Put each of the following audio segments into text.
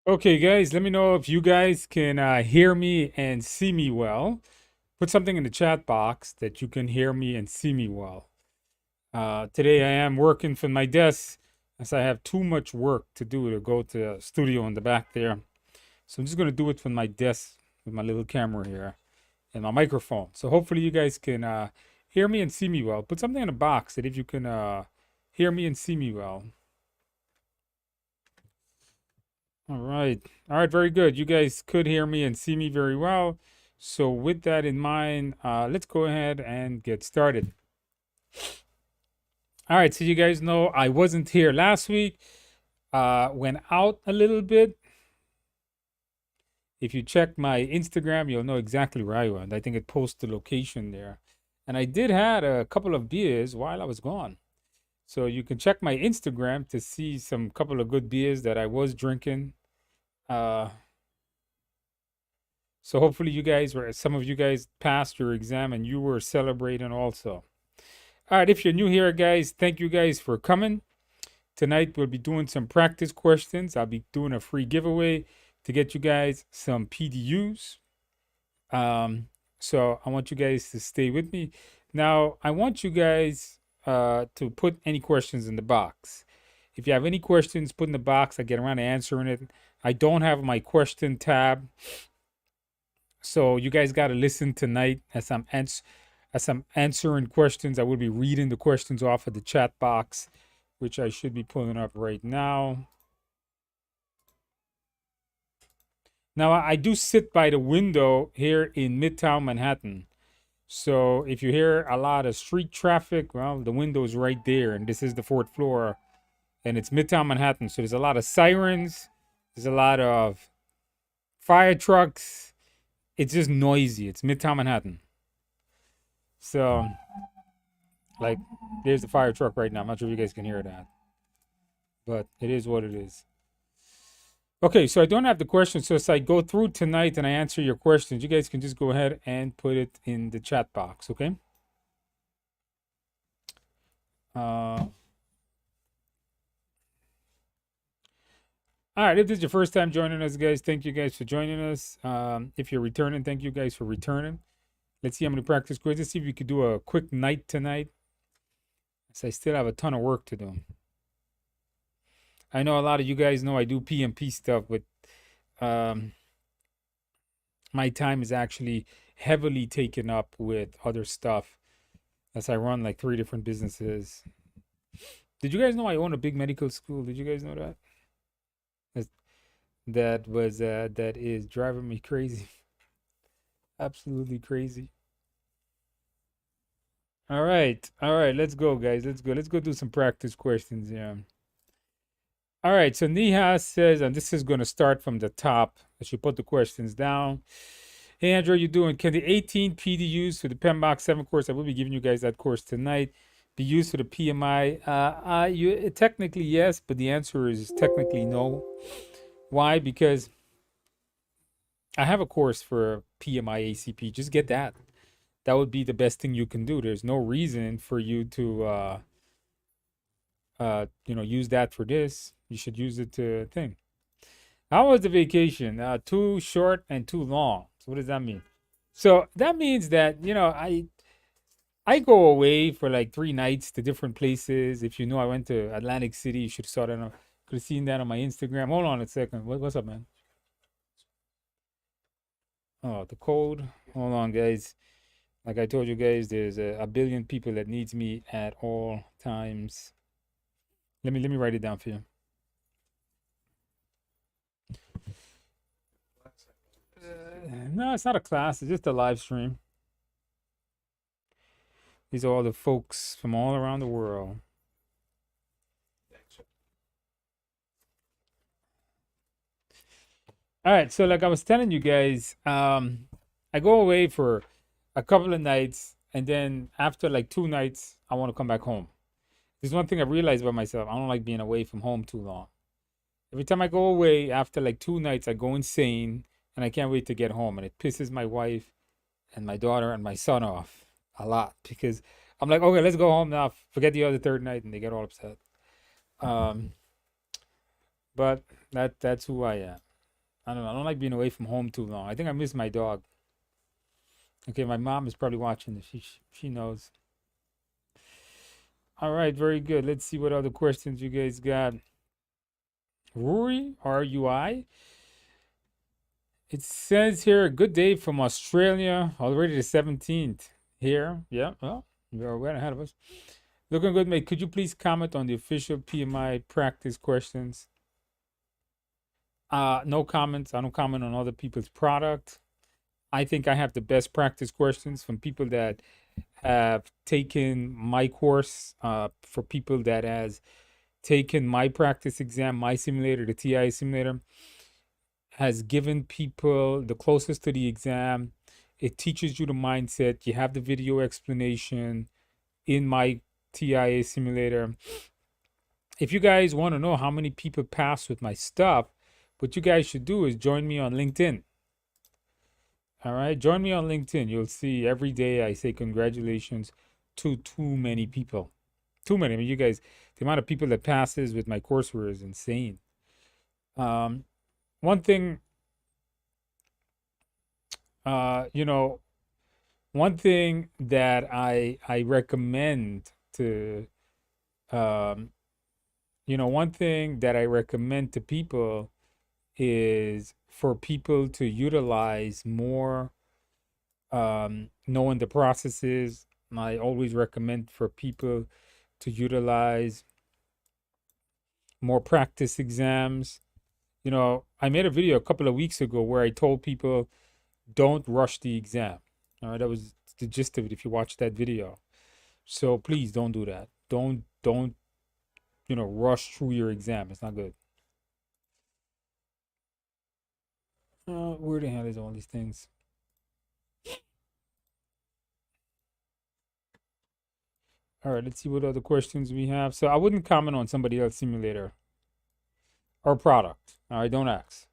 Okay, guys, let me know if you guys can hear me and see me well. Put something in the chat box that you can hear me and see me well. Today I am working from my desk as I have too much work to do to go to the studio in the back there. So I'm just going to do it from my desk with my little camera here and my microphone. So hopefully you guys can hear me and see me well. Put something in the box that if you can hear me and see me well. All right. All right. Very good. You guys could hear me and see me very well. So with that in mind, let's go ahead and get started. All right. So you guys know I wasn't here last week. Went out a little bit. If you check my Instagram, you'll know exactly where I went. I think it posts the location there. And I did had a couple of beers while I was gone. So you can check my Instagram to see some couple of good beers that I was drinking. Uh, So hopefully you guys were, some of you guys passed your exam and you were celebrating also. All right, if you're new here, guys, thank you guys for coming. Tonight we'll be doing some practice questions. I'll be doing a free giveaway to get you guys some PDUs. So I want you guys to stay with me. Now, I want you guys to put any questions in the box. If you have any questions, put in the box. I get around to answering it. I don't have my question tab. So you guys got to listen tonight as I'm answering questions. I will be reading the questions off of the chat box, which I should be pulling up right now. Now I do sit by the window here in Midtown Manhattan. So if you hear a lot of street traffic, well, the window is right there, and this is the 4th floor, and it's Midtown Manhattan. So there's a lot of sirens, there's a lot of fire trucks. It's just noisy. It's Midtown Manhattan. So, like, there's the fire truck right now. I'm not sure if you guys can hear that, but it is what it is. Okay, so I don't have the questions. So as I go through tonight and I answer your questions, you guys can just go ahead and put it in the chat box, okay? All right, if this is your first time joining us, guys, thank you guys for joining us. If you're returning, thank you guys for returning. Let's see how many practice quizzes. Let's see if we could do a quick night tonight. So I still have a ton of work to do. I know a lot of you guys know I do PMP stuff, but my time is actually heavily taken up with other stuff as I run like 3 different businesses. Did you guys know I own a big medical school? Did you guys know that? That is driving me crazy. Absolutely crazy. All right. Let's go, guys. Let's go do some practice questions. Yeah. All right. So Neha says, and this is going to start from the top. I should put the questions down. Hey, Andrew, how you doing? Can the 18 PDUs for the PMBOK 7 course, I will be giving you guys that course tonight, be used for the PMI? Technically yes, but the answer is technically no. Why? Because I have a course for PMI ACP. Just get that. That would be the best thing you can do. There's no reason for you to use that for this. You should use it to thing. How was the vacation? Too short and too long. So what does that mean? So that means that, I go away for like 3 nights to different places. If you know, I went to Atlantic City. You should have saw that. Could have seen that on my Instagram. Hold on a second. What's up, man? Oh, the code. Hold on, guys. Like I told you guys, there's a billion people that needs me at all times. Let me write it down for you. No, it's not a class. It's just a live stream. These are all the folks from all around the world. All right, so like I was telling you guys, I go away for a couple of nights, and then after like 2 nights, I want to come back home. There's one thing I realized about myself. I don't like being away from home too long. Every time I go away after like 2 nights, I go insane, and I can't wait to get home. And it pisses my wife and my daughter and my son off a lot because I'm like, okay, let's go home now. Forget the other 3rd night, and they get all upset. But that's who I am. I don't know. I don't like being away from home too long. I think I miss my dog. Okay, my mom is probably watching this. She knows. All right, very good. Let's see what other questions you guys got. Rui, RUI. It says here, good day from Australia, already the 17th here. Yeah, well, you're way ahead of us. Looking good, mate. Could you please comment on the official PMI practice questions? No comments. I don't comment on other people's product. I think I have the best practice questions from people that have taken my course, for people that has taken my practice exam, my simulator, the TI simulator, has given people the closest to the exam. It teaches you the mindset. You have the video explanation in my TIA simulator. If you guys want to know how many people pass with my stuff, what you guys should do is join me on LinkedIn. All right, join me on LinkedIn. You'll see every day I say congratulations to too many people. Too many. I mean, you guys, the amount of people that passes with my courseware is insane. One thing, you know, one thing that I recommend to, one thing that I recommend to people is for people to utilize more, knowing the processes. I always recommend for people to utilize more practice exams. I made a video a couple of weeks ago where I told people don't rush the exam. All right, that was the gist of it if you watch that video. So please don't do that. Don't rush through your exam. It's not good. Where the hell is all these things? All right, let's see what other questions we have. So I wouldn't comment on somebody else's simulator or product. All right, don't ask.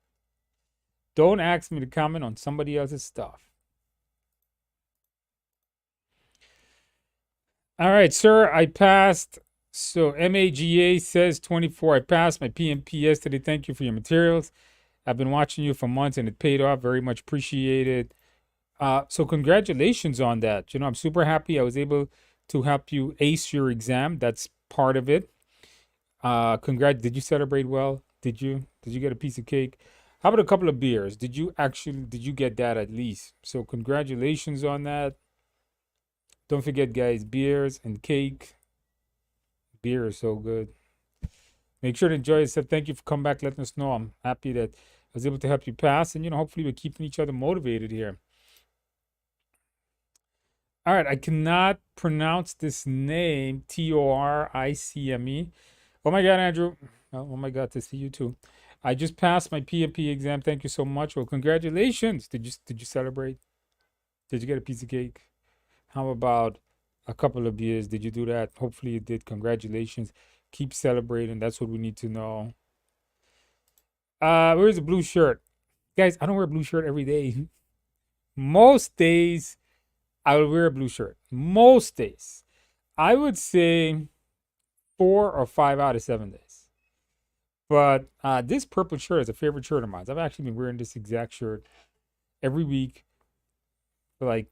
Don't ask me to comment on somebody else's stuff. All right, sir, I passed. So MAGA says 24. I passed my PMP yesterday. Thank you for your materials. I've been watching you for months and it paid off. Very much appreciated. So congratulations on that. I'm super happy I was able to help you ace your exam. That's part of it. Did you celebrate well? Did you get a piece of cake? How about a couple of beers? Did you get that at least? So congratulations on that. Don't forget, guys, beers and cake. Beer is so good. Make sure to enjoy yourself. Thank you for coming back, letting us know. I'm happy that I was able to help you pass, and hopefully we're keeping each other motivated here. All right, I cannot pronounce this name. Toricme. Oh my God, Andrew. Oh my God, to see you too. I just passed my PMP exam. Thank you so much. Well, congratulations. Did you celebrate? Did you get a piece of cake? How about a couple of beers? Did you do that? Hopefully you did. Congratulations. Keep celebrating. That's what we need to know. Where's the blue shirt? Guys, I don't wear a blue shirt every day. Most days I will wear a blue shirt. Most days. I would say 4 or 5 out of 7 days. But this purple shirt is a favorite shirt of mine. I've actually been wearing this exact shirt every week for like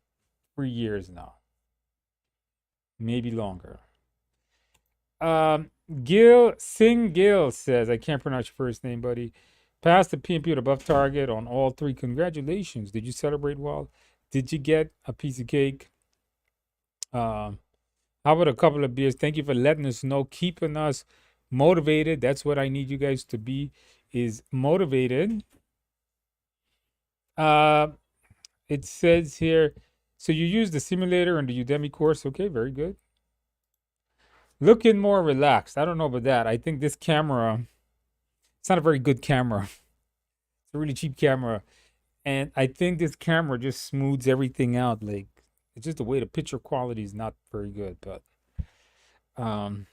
3 years now. Maybe longer. Gil says, I can't pronounce your first name, buddy. Passed the PMP with above target on all 3. Congratulations. Did you celebrate well? Did you get a piece of cake? How about a couple of beers? Thank you for letting us know, keeping us motivated. That's what I need you guys to be, is motivated. It says here, so you use the simulator in the Udemy course. Okay, very good. Looking more relaxed. I don't know about that. I think this camera, it's not a very good camera. It's a really cheap camera. And I think this camera just smooths everything out. Like, it's just the way the picture quality is not very good. But I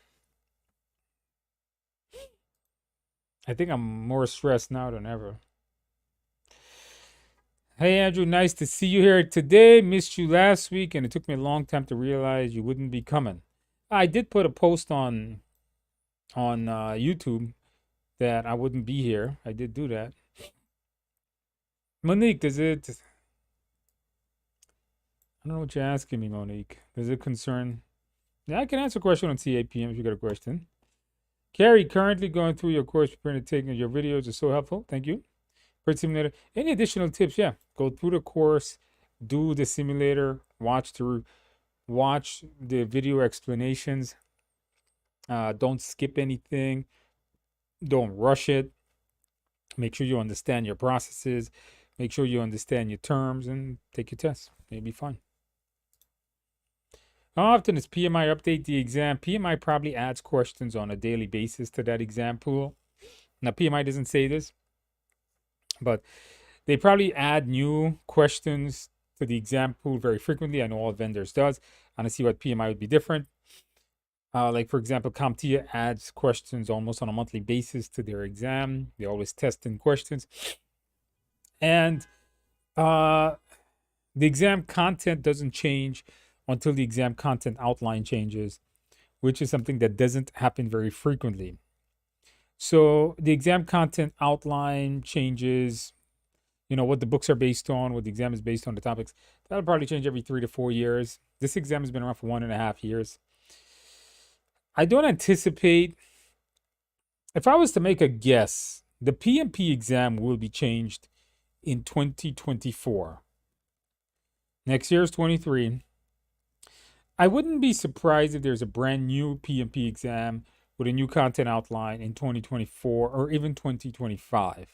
think I'm more stressed now than ever. Hey, Andrew, nice to see you here today. Missed you last week, and it took me a long time to realize you wouldn't be coming. I did put a post on YouTube that I wouldn't be here. I did do that. Monique, does it? I don't know what you're asking me, Monique. Does it concern? Yeah, I can answer a question on CAPM if you got a question. Carrie, currently going through your course, preparing to take your videos is so helpful. Thank you. For simulator, any additional tips? Yeah, go through the course, do the simulator, watch the video explanations. Don't skip anything. Don't rush it. Make sure you understand your processes. Make sure you understand your terms and take your tests. It'll be fun. How often does PMI update the exam? PMI probably adds questions on a daily basis to that exam pool. Now, PMI doesn't say this, but they probably add new questions to the exam pool very frequently. I know all vendors does. And I see what PMI would be different. Like for example, CompTIA adds questions almost on a monthly basis to their exam. They always test in questions. And the exam content doesn't change until the exam content outline changes, which is something that doesn't happen very frequently. So the exam content outline changes, what the books are based on, what the exam is based on, the topics. That'll probably change every 3 to 4 years. This exam has been around for 1.5 years. I don't anticipate, if I was to make a guess, the PMP exam will be changed in 2024. Next year is 23. I wouldn't be surprised if there's a brand new PMP exam with a new content outline in 2024 or even 2025.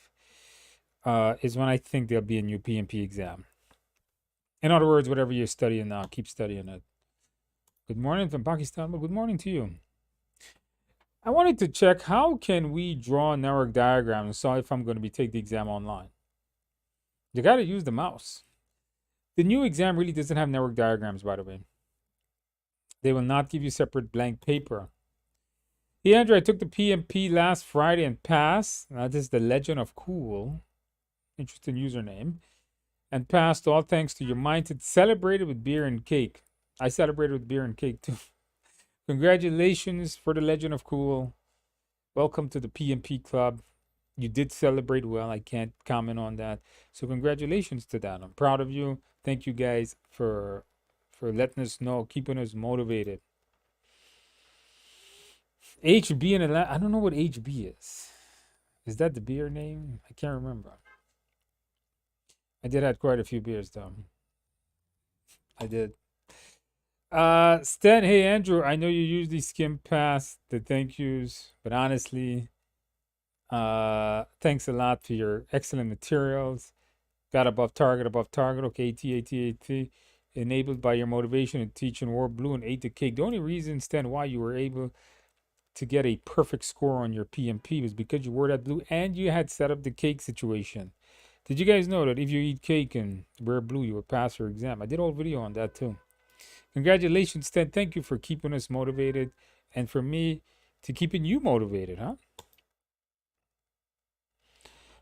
Is when I think there'll be a new PMP exam. In other words, whatever you're studying now, keep studying it. Good morning from Pakistan. Well, good morning to you. I wanted to check, how can we draw a network diagram and saw if I'm going to be taking the exam online? You got to use the mouse. The new exam really doesn't have network diagrams, by the way. They will not give you separate blank paper. Hey, Andrew, I took the PMP last Friday and passed. This is the Legend of Cool. Interesting username. And passed, all thanks to your mindset. Celebrated with beer and cake. I celebrated with beer and cake too. Congratulations for the Legend of Cool. Welcome to the PMP Club. You did celebrate well. I can't comment on that. So congratulations to that. I'm proud of you. Thank you guys for letting us know, keeping us motivated. HB in Atlanta. I don't know what HB is. Is that the beer name? I can't remember. I did have quite a few beers though. I did. Stan, hey Andrew, I know you usually skim past the thank yous, but honestly, thanks a lot for your excellent materials. Got above target. Okay, AT. Enabled by your motivation and teaching wore blue and ate the cake. The only reason, Stan, why you were able to get a perfect score on your PMP was because you wore that blue and you had set up the cake situation. Did you guys know that if you eat cake and wear blue, you will pass your exam? I did a whole video on that too. Congratulations, Stan. Thank you for keeping us motivated and for me to keeping you motivated, huh?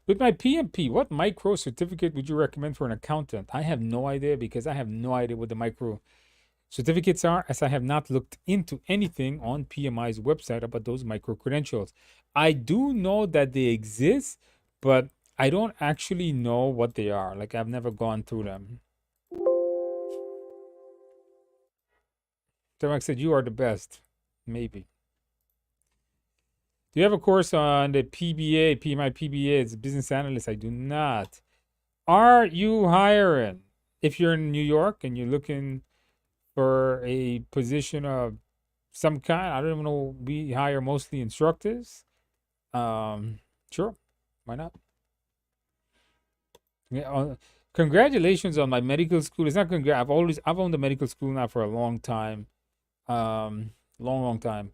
With my PMP, what micro certificate would you recommend for an accountant? I have no idea because I have no idea what the micro certificates are, as I have not looked into anything on PMI's website about those micro credentials. I do know that they exist, but I don't actually know what they are. Like, I've never gone through them. Derek said, you are the best. Maybe. Do you have a course on the PBA, PMI PBA? It's a business analyst. I do not. Are you hiring? If you're in New York and you're looking for a position of some kind, I don't even know, we hire mostly instructors. Sure, why not? Yeah, congratulations on my medical school. It's not I've owned a medical school now for a long time. Long time.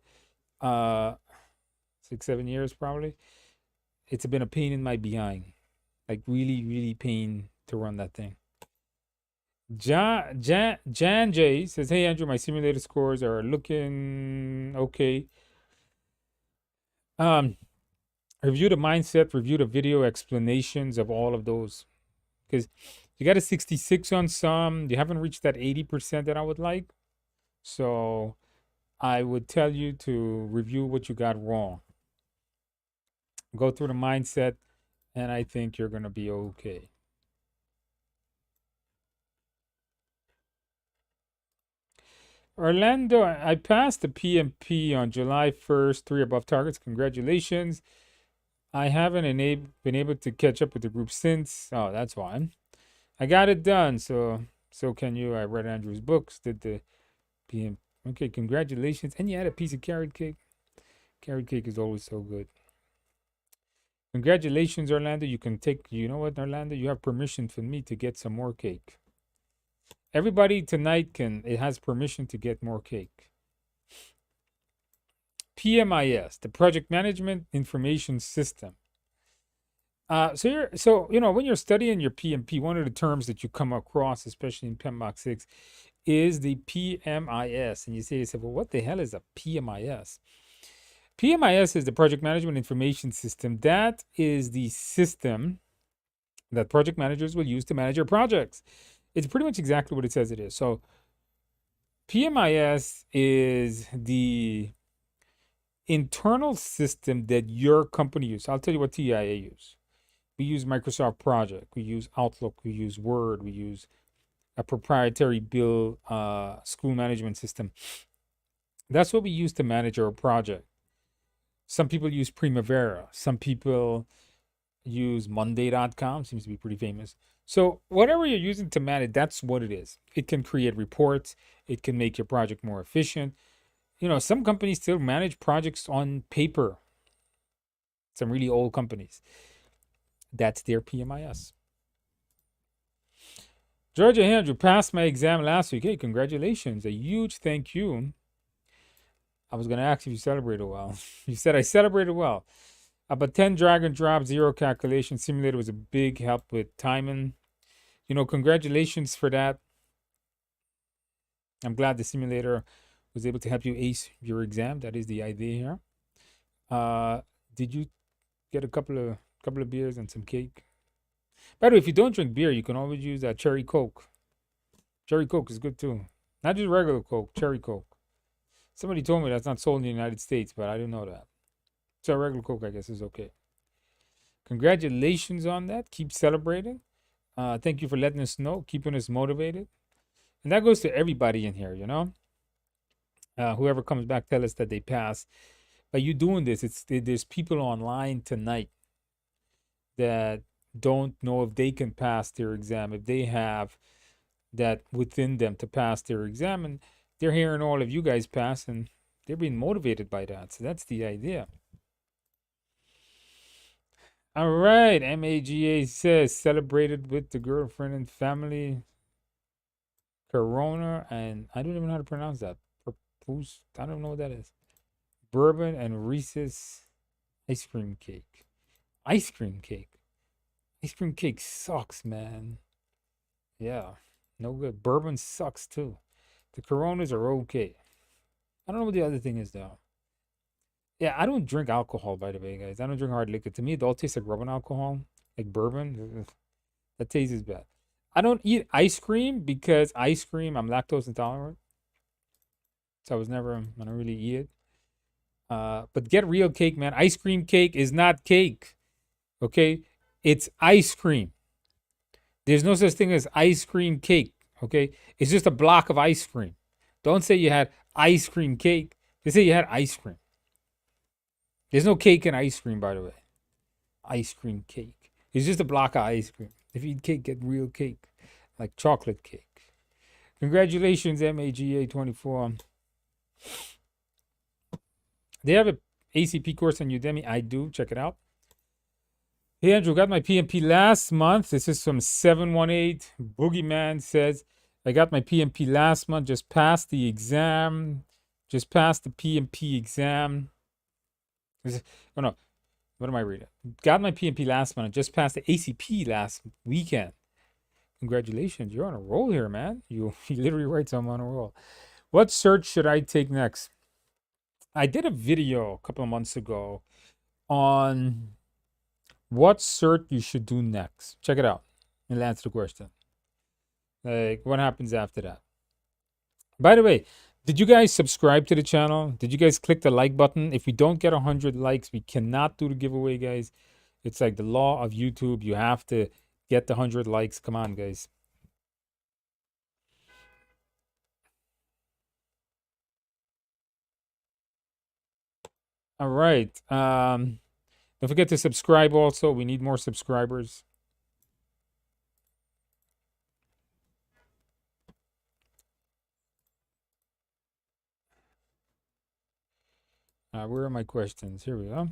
6-7 years probably. It's been a pain in my behind, like really pain to run that thing. Jan J says, hey Andrew, my simulated scores are looking okay. Review the mindset, review the video explanations of all of those, because you got a 66 on some, you haven't reached that 80% that I would like. So I would tell you to review what you got wrong. Go through the mindset, and I think you're going to be okay. Orlando, I passed the PMP on July 1st, 3 above targets. Congratulations. I haven't been able to catch up with the group since. Oh, that's fine. I got it done. So can you. I read Andrew's books, did the PM. Okay, congratulations. And you had a piece of carrot cake. Carrot cake is always so good. Congratulations, Orlando. You can take, you know what, Orlando? You have permission from me to get some more cake. Everybody tonight it has permission to get more cake. PMIS, the Project Management Information System. So when you're studying your PMP, one of the terms that you come across, especially in PMBOK 6, is the PMIS. And you say to yourself, well, what the hell is a PMIS? PMIS is the Project Management Information System. That is the system that project managers will use to manage your projects. It's pretty much exactly what it says it is. So PMIS is the internal system that your company uses. I'll tell you what TIA use. We use Microsoft Project. We use Outlook. We use Word. We use a proprietary bill school management system. That's what we use to manage our project. Some people use Primavera. Some people use Monday.com. Seems to be pretty famous. So whatever you're using to manage, that's what it is. It can create reports. It can make your project more efficient. Some companies still manage projects on paper. Some really old companies. That's their PMIS. Georgia Andrew passed my exam last week. Hey, congratulations. A huge thank you. I was going to ask if you celebrated well. You said I celebrated well. But 10 drag and drop, 0 calculation. Simulator was a big help with timing. Congratulations for that. I'm glad the simulator was able to help you ace your exam. That is the idea here. Did you get a couple of beers and some cake? By the way, if you don't drink beer, you can always use that cherry Coke. Cherry Coke is good too. Not just regular Coke, cherry Coke. Somebody told me that's not sold in the United States, but I didn't know that. So regular Coke, I guess, is okay. Congratulations on that. Keep celebrating. Thank you for letting us know, keeping us motivated. And that goes to everybody in here, whoever comes back, tell us that they pass. By you doing this, there's people online tonight that don't know if they can pass their exam, if they have that within them to pass their exam. And they're hearing all of you guys pass, and they're being motivated by that. So that's the idea. All right. MAGA says celebrated with the girlfriend and family. Corona, and I don't even know how to pronounce that. I don't know what that is. Bourbon and Reese's ice cream cake. Ice cream cake. Ice cream cake sucks, man. Yeah, no good. Bourbon sucks too. The Coronas are okay. I don't know what the other thing is though. Yeah, I don't drink alcohol, by the way, guys. I don't drink hard liquor. To me, it all tastes like rubbing alcohol, like bourbon. That taste is bad. I don't eat ice cream because I'm lactose intolerant. So I don't really eat it. But get real cake, man. Ice cream cake is not cake. Okay? It's ice cream. There's no such thing as ice cream cake. Okay? It's just a block of ice cream. Don't say you had ice cream cake. They say you had ice cream. There's no cake in ice cream, by the way. Ice cream cake. It's just a block of ice cream. If you eat cake, get real cake. Like chocolate cake. Congratulations, MAGA 24. They have a ACP course on Udemy. I do. Check it out. Hey, Andrew, got my PMP last month. This is from 718. Boogeyman says, I got my PMP last month. Just passed the exam. Just passed the PMP exam. Oh, no. What am I reading? Got my PMP last month. Just passed the ACP last weekend. Congratulations. You're on a roll here, man. You literally write something on a roll. What cert should I take next? I did a video a couple of months ago on what cert you should do next. Check it out. It'll answer the question. Like, what happens after that? By the way, did you guys subscribe to the channel? Did you guys click the like button? If we don't get 100 likes, we cannot do the giveaway, guys. It's like the law of YouTube. You have to get the 100 likes. Come on, guys. All right. Don't forget to subscribe also. We need more subscribers. Where are my questions? Here we go.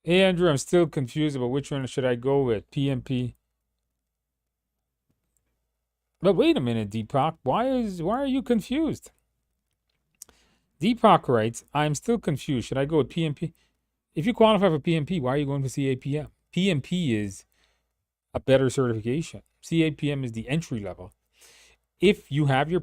Hey, Andrew, I'm still confused about which one should I go with, PMP. But wait a minute, Deepak. Why are you confused? Deepak writes, I'm still confused. Should I go with PMP? If you qualify for PMP, why are you going for CAPM? PMP is a better certification. CAPM is the entry level. If you have your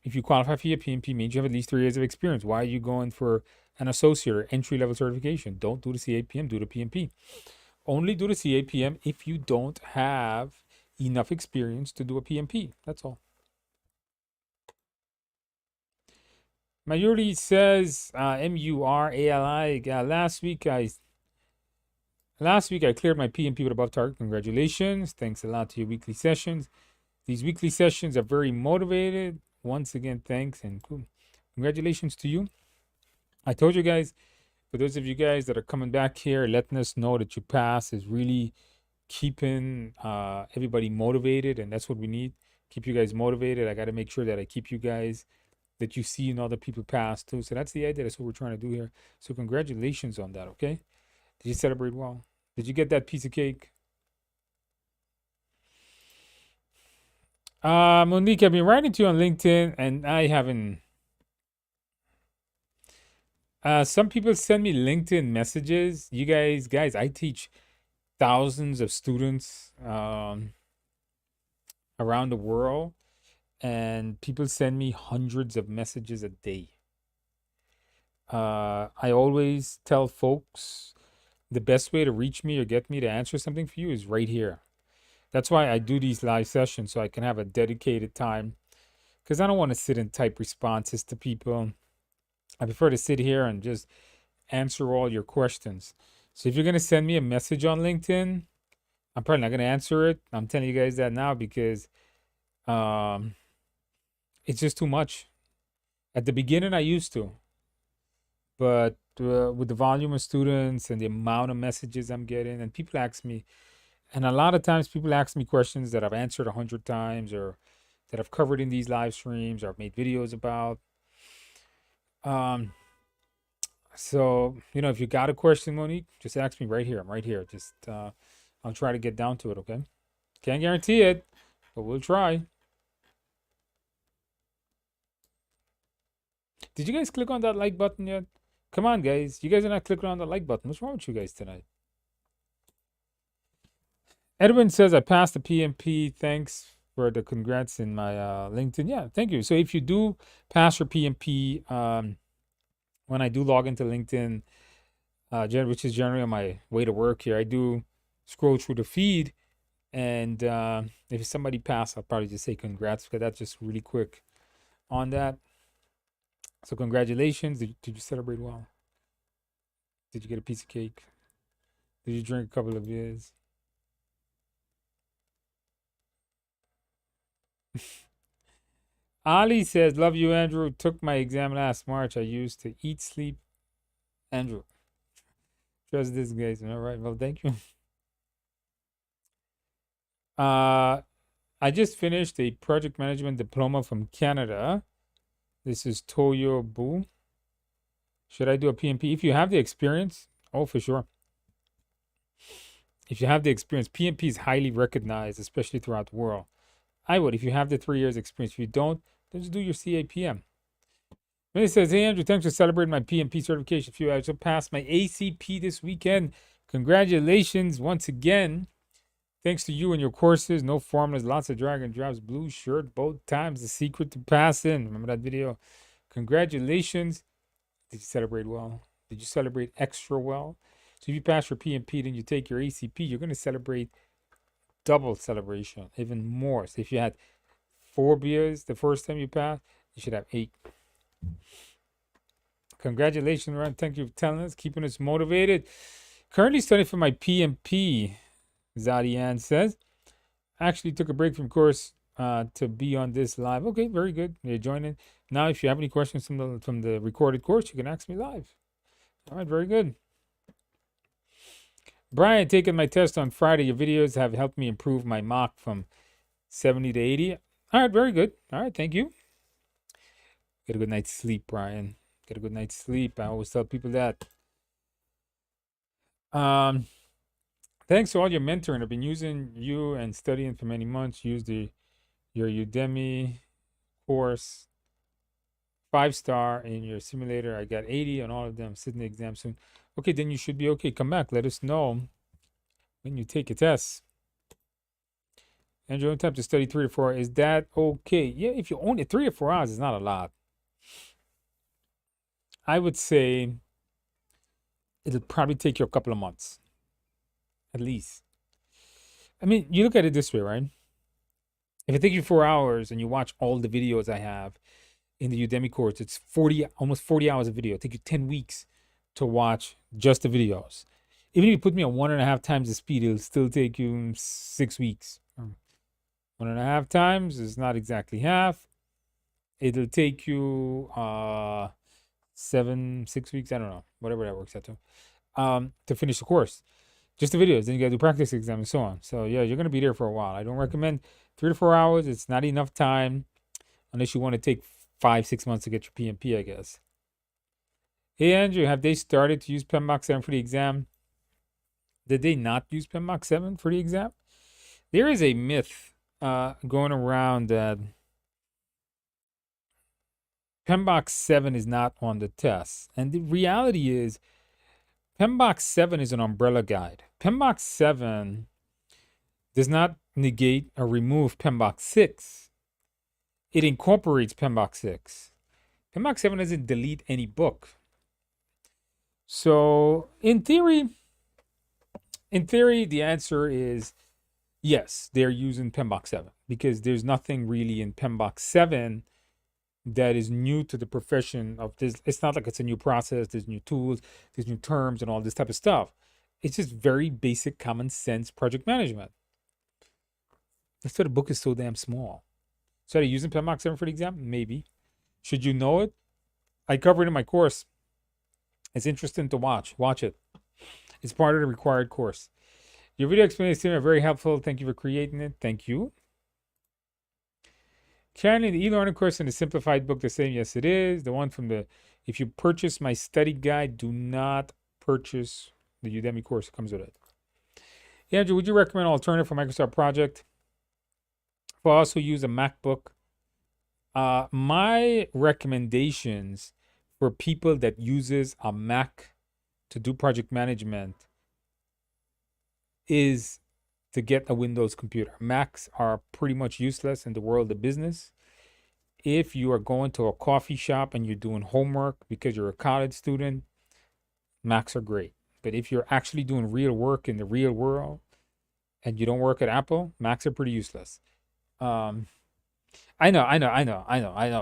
if you qualify for your PMP, means you have at least 3 years of experience. Why are you going for an associate or entry level certification? Don't do the CAPM, do the PMP. Only do the CAPM if you don't have enough experience to do a PMP. That's all. Mayuri says MURALI. Last week I cleared my PMP with above target. Congratulations. Thanks a lot to your weekly sessions. These weekly sessions are very motivated. Once again, thanks and cool. Congratulations to you. I told you guys, for those of you guys that are coming back here, letting us know that you pass is really keeping everybody motivated, and that's what we need. Keep you guys motivated. I got to make sure that I keep you guys, that you see and other people pass too. So that's the idea. That's what we're trying to do here. So congratulations on that, okay? Did you celebrate well? Did you get that piece of cake? Monique, I've been writing to you on LinkedIn and I haven't. Some people send me LinkedIn messages. You guys, I teach thousands of students around the world, and people send me hundreds of messages a day. I always tell folks the best way to reach me or get me to answer something for you is right here. That's why I do these live sessions, so I can have a dedicated time, because I don't want to sit and type responses to people. I prefer to sit here and just answer all your questions. So if you're going to send me a message on LinkedIn, I'm probably not going to answer it. I'm telling you guys that now because it's just too much. At the beginning, I used to, but with the volume of students and the amount of messages I'm getting, and people ask me, and a lot of times people ask me questions that I've answered 100 times or that I've covered in these live streams or I've made videos about. So, if you got a question, Monique, just ask me right here. I'm right here. Just, I'll try to get down to it, okay? Can't guarantee it, but we'll try. Did you guys click on that like button yet? Come on, guys. You guys are not clicking on the like button. What's wrong with you guys tonight? Edwin says, I passed the PMP. Thanks for the congrats in my LinkedIn. Yeah, thank you. So if you do pass your PMP, when I do log into LinkedIn, which is generally on my way to work here, I do scroll through the feed. And if somebody passed, I'll probably just say congrats, because that's just really quick on that. So congratulations. Did you celebrate well? Did you get a piece of cake? Did you drink a couple of beers? Ali says, love you, Andrew. Took my exam last March. I used to eat, sleep. Andrew. Trust this, guys. All right. Well, thank you. I just finished a project management diploma from Canada. This is Toyo Boo. Should I do a PMP? If you have the experience, oh, for sure. If you have the experience, PMP is highly recognized, especially throughout the world. I would, if you have the 3 years experience. If you don't, then just do your CAPM. Then it says, hey, Andrew, thanks for celebrating my PMP certification. If you also passed my ACP this weekend, congratulations once again. Thanks to you and your courses, no formulas, lots of drag and drops, blue shirt, both times, the secret to passing. Remember that video? Congratulations. Did you celebrate well? Did you celebrate extra well? So if you pass your PMP, then you take your ACP, you're going to celebrate double celebration, even more. So if you had 4 beers the first time you passed, you should have 8. Congratulations, Ron. Thank you for telling us, keeping us motivated. Currently studying for my PMP, Zadian says. Actually took a break from course to be on this live. Okay, very good. You're joining. Now, if you have any questions from the recorded course, you can ask me live. All right, very good. Brian, taking my test on Friday. Your videos have helped me improve my mock from 70 to 80. All right, very good. All right, thank you. Get a good night's sleep, Brian. Get a good night's sleep. I always tell people that. Um, Thanks to all your mentoring. I've been using you and studying for many months. Use your Udemy course, 5-star in your simulator. I got 80 on all of them. Sitting the exam soon. Okay, then you should be okay. Come back. Let us know when you take a test. And your own time to study 3 to 4 hours. Is that okay? Yeah, if you only 3 to 4 hours is not a lot. I would say it'll probably take you a couple of months, at least. I mean, you look at it this way, right? If it takes you 4 hours and you watch all the videos I have in the Udemy course, it's almost 40 hours of video. It takes you 10 weeks to watch just the videos. Even if you put me on 1.5 times the speed, it'll still take you 6 weeks. 1.5 times is not exactly half. It'll take you 6 weeks. I don't know, whatever that works out to finish the course. Just the videos. Then you got to do practice exam and so on. So yeah, you're going to be there for a while. I don't recommend 3 to 4 hours. It's not enough time unless you want to take 5-6 months to get your PMP, I guess. Hey, Andrew, have they started to use PMBOK 7 for the exam? Did they not use PMBOK 7 for the exam? There is a myth going around that PMBOK 7 is not on the test. And the reality is PMBOK 7 is an umbrella guide. PMBOK 7 does not negate or remove PMBOK 6. It incorporates PMBOK 6. PMBOK 7 doesn't delete any book. So in theory, the answer is yes, they're using PMBOK 7 because there's nothing really in PMBOK 7 that is new to the profession of this. It's not like it's a new process. There's new tools, there's new terms and all this type of stuff. It's just very basic common sense project management. That's why the book is so damn small. So are you using PMBOK 7 for the exam? Maybe. Should you know it? I cover it in my course. It's interesting to watch. Watch it. It's part of the required course. Your video explanations are very helpful. Thank you for creating it. Thank you. Currently, the e-learning course and the simplified book the same? Yes, it is. The one from if you purchase my study guide, do not purchase the Udemy course. It comes with it. Andrew, would you recommend an alternative for Microsoft Project? If I also use a MacBook, my recommendations for people that uses a Mac to do project management is to get a Windows computer. Macs are pretty much useless in the world of business. If you are going to a coffee shop and you're doing homework because you're a college student, Macs are great. But if you're actually doing real work in the real world and you don't work at Apple, Macs are pretty useless. I know.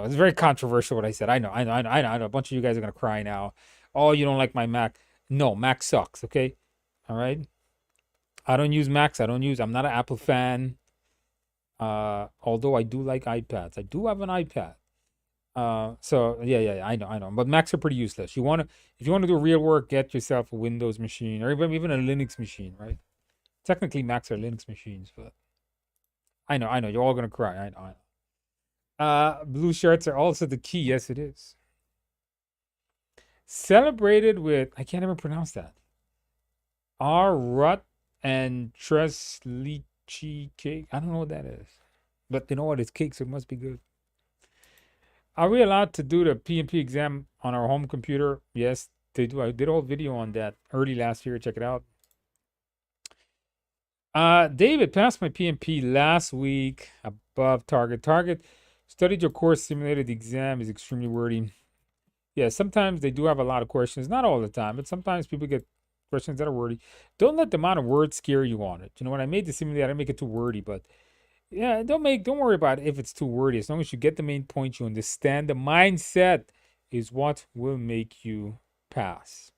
It's very controversial what I said. I know. A bunch of you guys are gonna cry now. Oh, you don't like my Mac. No, Mac sucks, okay? All right. I don't use Macs. I'm not an Apple fan. Although I do like iPads. I do have an iPad. So yeah, I know. But Macs are pretty useless. If you wanna do real work, get yourself a Windows machine or even a Linux machine, right? Technically, Macs are Linux machines, but I know. You're all gonna cry. I know. Blue shirts are also the key. Yes, it is. Celebrated with, I can't even pronounce that. Rut and Treslichi cake. I don't know what that is. But you know what? It's cake, so it must be good. Are we allowed to do the PMP exam on our home computer? Yes, they do. I did a whole video on that early last year. Check it out. David passed my PMP last week above target. Studied your course, simulated the exam is extremely wordy. Yeah, sometimes they do have a lot of questions. Not all the time, but sometimes people get questions that are wordy. Don't let the amount of words scare you on it. You know, when I made the simulator, I didn't make it too wordy, but yeah, don't worry about it if it's too wordy. As long as you get the main point, you understand the mindset is what will make you pass.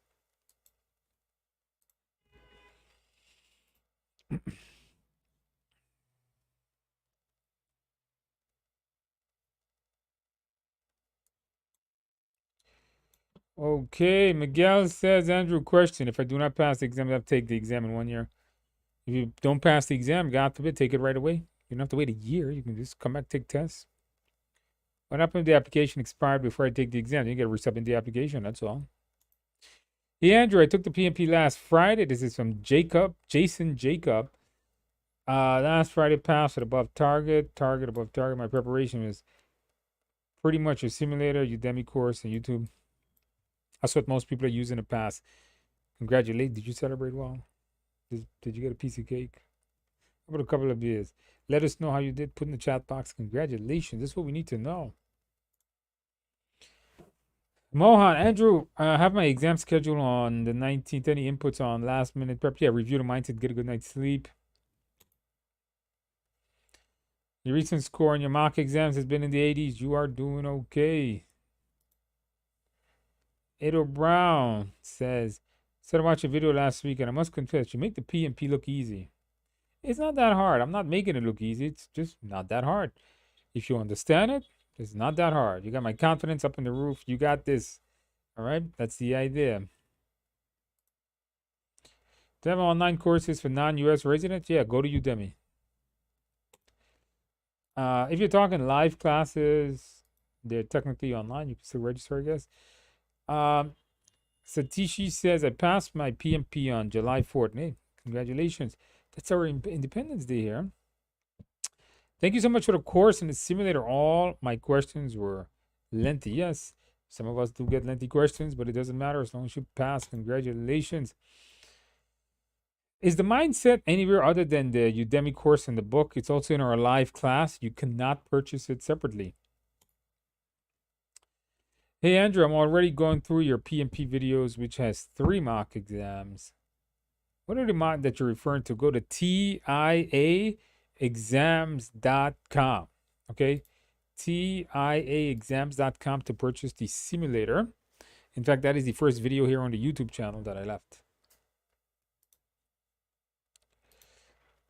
Okay, Miguel says, Andrew, question. If I do not pass the exam, I have to take the exam in 1 year. If you don't pass the exam, God forbid, take it right away. You don't have to wait a year. You can just come back, take tests. What happened if the application expired before I take the exam? You get to resubmit the application, that's all. Hey, Andrew, I took the PMP last Friday. This is from Jason Jacob. Last Friday passed at above target above target. My preparation is pretty much a simulator, Udemy course, and YouTube. That's what most people are using to pass. Congratulations. Did you celebrate well? Did you get a piece of cake? How about a couple of beers? Let us know how you did. Put in the chat box. Congratulations. This is what we need to know. Mohan, Andrew, I have my exam schedule on the 19th. Any inputs on last minute prep? Yeah, review the mindset, get a good night's sleep. Your recent score on your mock exams has been in the 80s. You are doing okay. Edo Brown says, said I watched a video last week and I must confess, you make the PMP look easy. It's not that hard. I'm not making it look easy. It's just not that hard. If you understand it, it's not that hard. You got my confidence up in the roof. You got this. All right? That's the idea. Do you have online courses for non-US residents? Yeah, go to Udemy. If you're talking live classes, they're technically online. You can still register, I guess. Satishi says, I passed my PMP on July 4th. Hey, congratulations. That's our Independence Day here. Thank you so much for the course and the simulator. All my questions were lengthy. Yes, some of us do get lengthy questions, but it doesn't matter as long as you pass. Congratulations. Is the mindset anywhere other than the Udemy course and the book? It's also in our live class. You cannot purchase it separately. Hey, Andrew, I'm already going through your PMP videos, which has 3 mock exams. What are the mock that you're referring to? Go to TIAexams.com. Okay, TIAexams.com to purchase the simulator. In fact, that is the first video here on the YouTube channel that I left.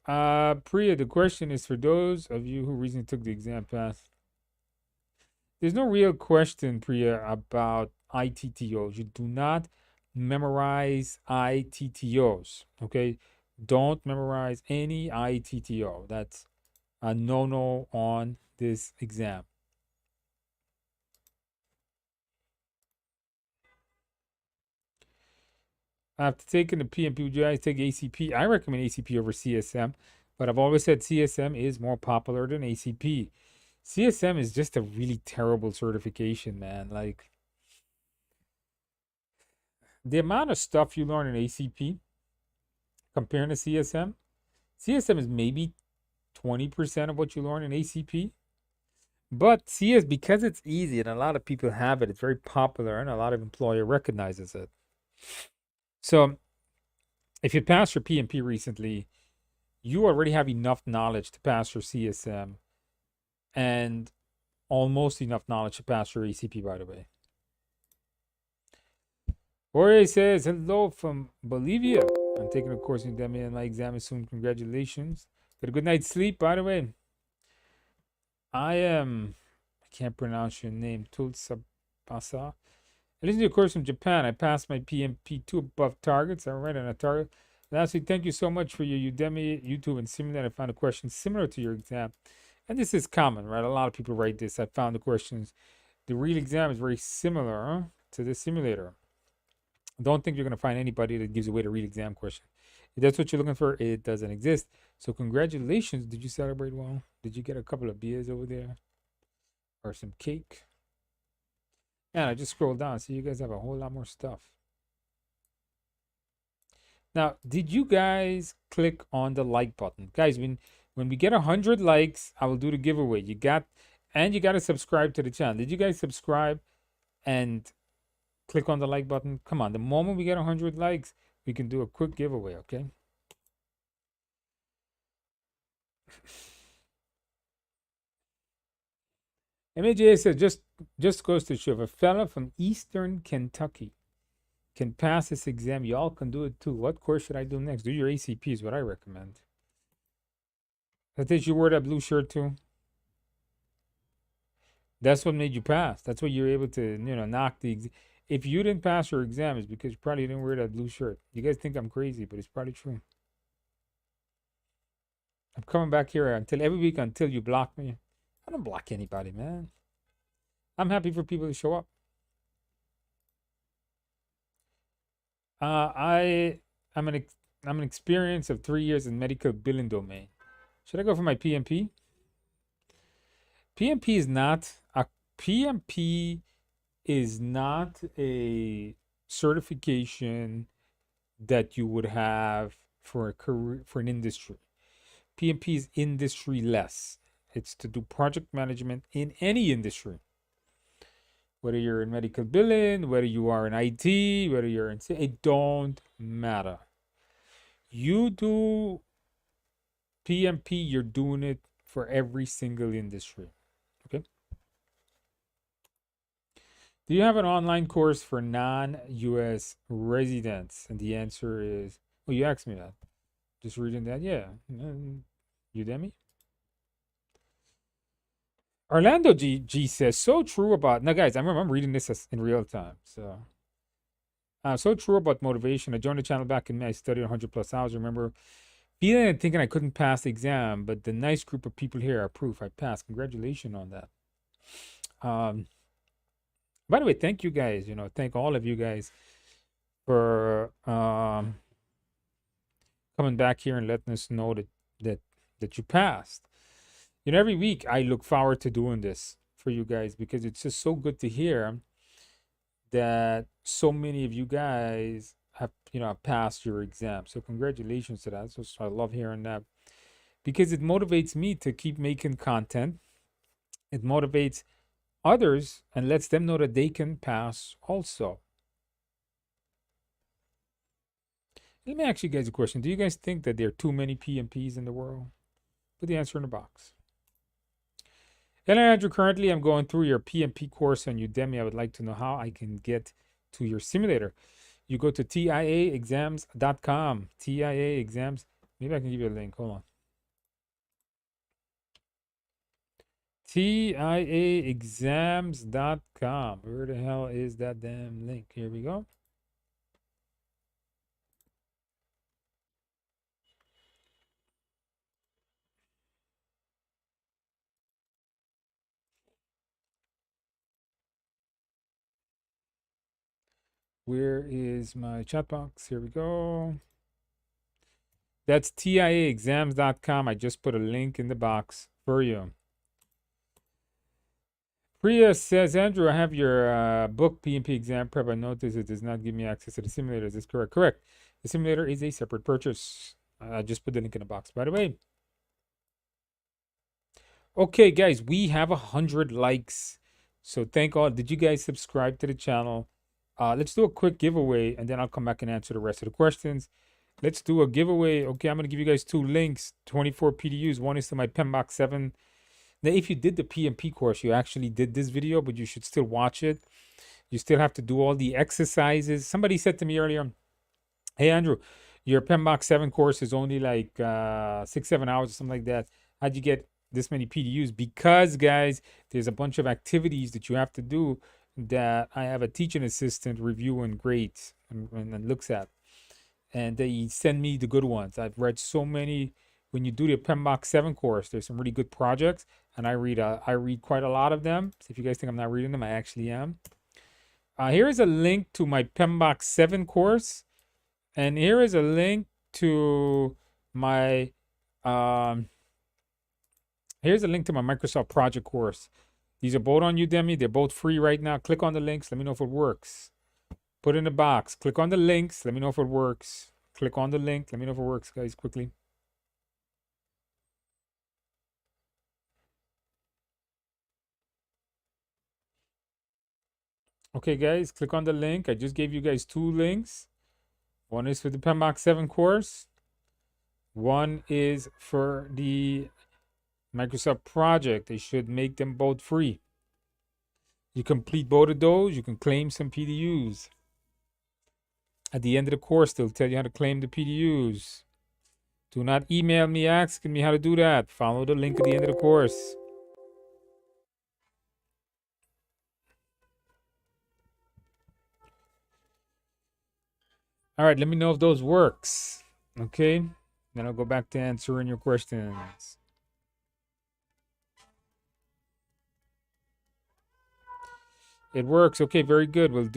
Priya, the question is for those of you who recently took the exam pass. There's no real question, Priya, about ITTOs. You do not memorize ITTOs, okay? Don't memorize any ITTO. That's a no-no on this exam. After taking the PMP, would you guys take ACP? I recommend ACP over CSM, but I've always said CSM is more popular than ACP. CSM is just a really terrible certification, man. Like, the amount of stuff you learn in ACP comparing to CSM, CSM is maybe 20% of what you learn in ACP. But CS, because it's easy and a lot of people have it, it's very popular and a lot of employer recognizes it. So if you passed your PMP recently, you already have enough knowledge to pass your CSM and almost enough knowledge to pass your ACP, by the way. Jorge says, hello from Bolivia. I'm taking a course in Udemy and my exam is soon. Congratulations. Get a good night's sleep, by the way. I can't pronounce your name, Tulsapasa. I listened to a course from Japan. I passed my PMP 2 above targets. I read on a target. Lastly, thank you so much for your Udemy, YouTube, and simulator. I found a question similar to your exam. And this is common, right? A lot of people write this. I found the questions. The real exam is very similar to the simulator. Don't think you're going to find anybody that gives away the real exam question. If that's what you're looking for, it doesn't exist. So congratulations. Did you celebrate well? Did you get a couple of beers over there? Or some cake? And I just scrolled down. See, you guys have a whole lot more stuff. Now, did you guys click on the like button? Guys, when we get 100 likes, I will do the giveaway. You got to subscribe to the channel. Did you guys subscribe and click on the like button? Come on, the moment we get 100 likes, we can do a quick giveaway, okay? MAJ says, just goes to show, if a fella from Eastern Kentucky can pass this exam, y'all can do it too. What course should I do next? Do your ACP is what I recommend. Did you wear that blue shirt too? That's what made you pass. That's what you're able to, knock the if you didn't pass your exam, it's because you probably didn't wear that blue shirt. You guys think I'm crazy, but it's probably true. I'm coming back here until every week until you block me. I don't block anybody, man. I'm happy for people to show up. I'm an experience of 3 years in medical billing domain. Should I go for my PMP? PMP is not a PMP is not a certification that you would have for a career for an industry. PMP is industry less. It's to do project management in any industry. Whether you're in medical billing, whether you are in IT, whether you're in, it don't matter. You do PMP, you're doing it for every single industry. Okay. Do you have an online course for non-US residents? And the answer is, well, you asked me that. Just reading that, yeah. Udemy. Orlando G says, so true about, now guys, I'm reading this in real time. So true about motivation. I joined the channel back in May. I studied 100 plus hours. I remember feeling and thinking I couldn't pass the exam, but the nice group of people here are proof I passed. Congratulations on that. By the way, thank you guys. Thank all of you guys for coming back here and letting us know that you passed. Every week I look forward to doing this for you guys because it's just so good to hear that so many of you guys have passed your exam. So congratulations to that. So I love hearing that because it motivates me to keep making content. It motivates others and lets them know that they can pass also. Let me ask you guys a question. Do you guys think that there are too many PMPs in the world? Put the answer in the box. Hello, Andrew. Currently, I'm going through your PMP course on Udemy. I would like to know how I can get to your simulator. You go to TIAexams.com. TIA exams. Maybe I can give you a link. Hold on. TIAexams.com. Where the hell is that damn link? Here we go. Where is my chat box? Here we go. That's TIAexams.com. I just put a link in the box for you. Priya says, Andrew, I have your book PMP exam prep. I notice it does not give me access to the simulator. Is this correct? Correct. The simulator is a separate purchase. I just put the link in the box, by the way. Okay, guys, we have 100 likes. So thank all. Did you guys subscribe to the channel? Let's do a quick giveaway, and then I'll come back and answer the rest of the questions. Let's do a giveaway. Okay, I'm going to give you guys 2 links, 24 PDUs. One is to my PMBOK 7. Now, if you did the PMP course, you actually did this video, but you should still watch it. You still have to do all the exercises. Somebody said to me earlier, hey, Andrew, your PMBOK 7 course is only like 6-7 hours or something like that. How'd you get this many PDUs? Because, guys, there's a bunch of activities that you have to do that I have a teaching assistant review and grades and looks at. And they send me the good ones. I've read so many. When you do the PMBOK 7 course, there's some really good projects, and I read quite a lot of them. So if you guys think I'm not reading them, I actually am. Here is a link to my PMBOK 7 course, and here is a link to my here's a link to my Microsoft project course. These are both on Udemy. They're both free right now. Click on the links. Let me know if it works. Put it in the box. Click on the links. Let me know if it works. Click on the link. Let me know if it works, guys, quickly. Okay, guys, click on the link. I just gave you guys 2 links. One is for the PMBOK 7 course. One is for the Microsoft project. They should make them both free. You complete both of those, you can claim some PDUs. At the end of the course, they'll tell you how to claim the PDUs. Do not email me asking me how to do that. Follow the link at the end of the course. All right, let me know if those works. Okay, then I'll go back to answering your questions. It works. Okay, very good. We'll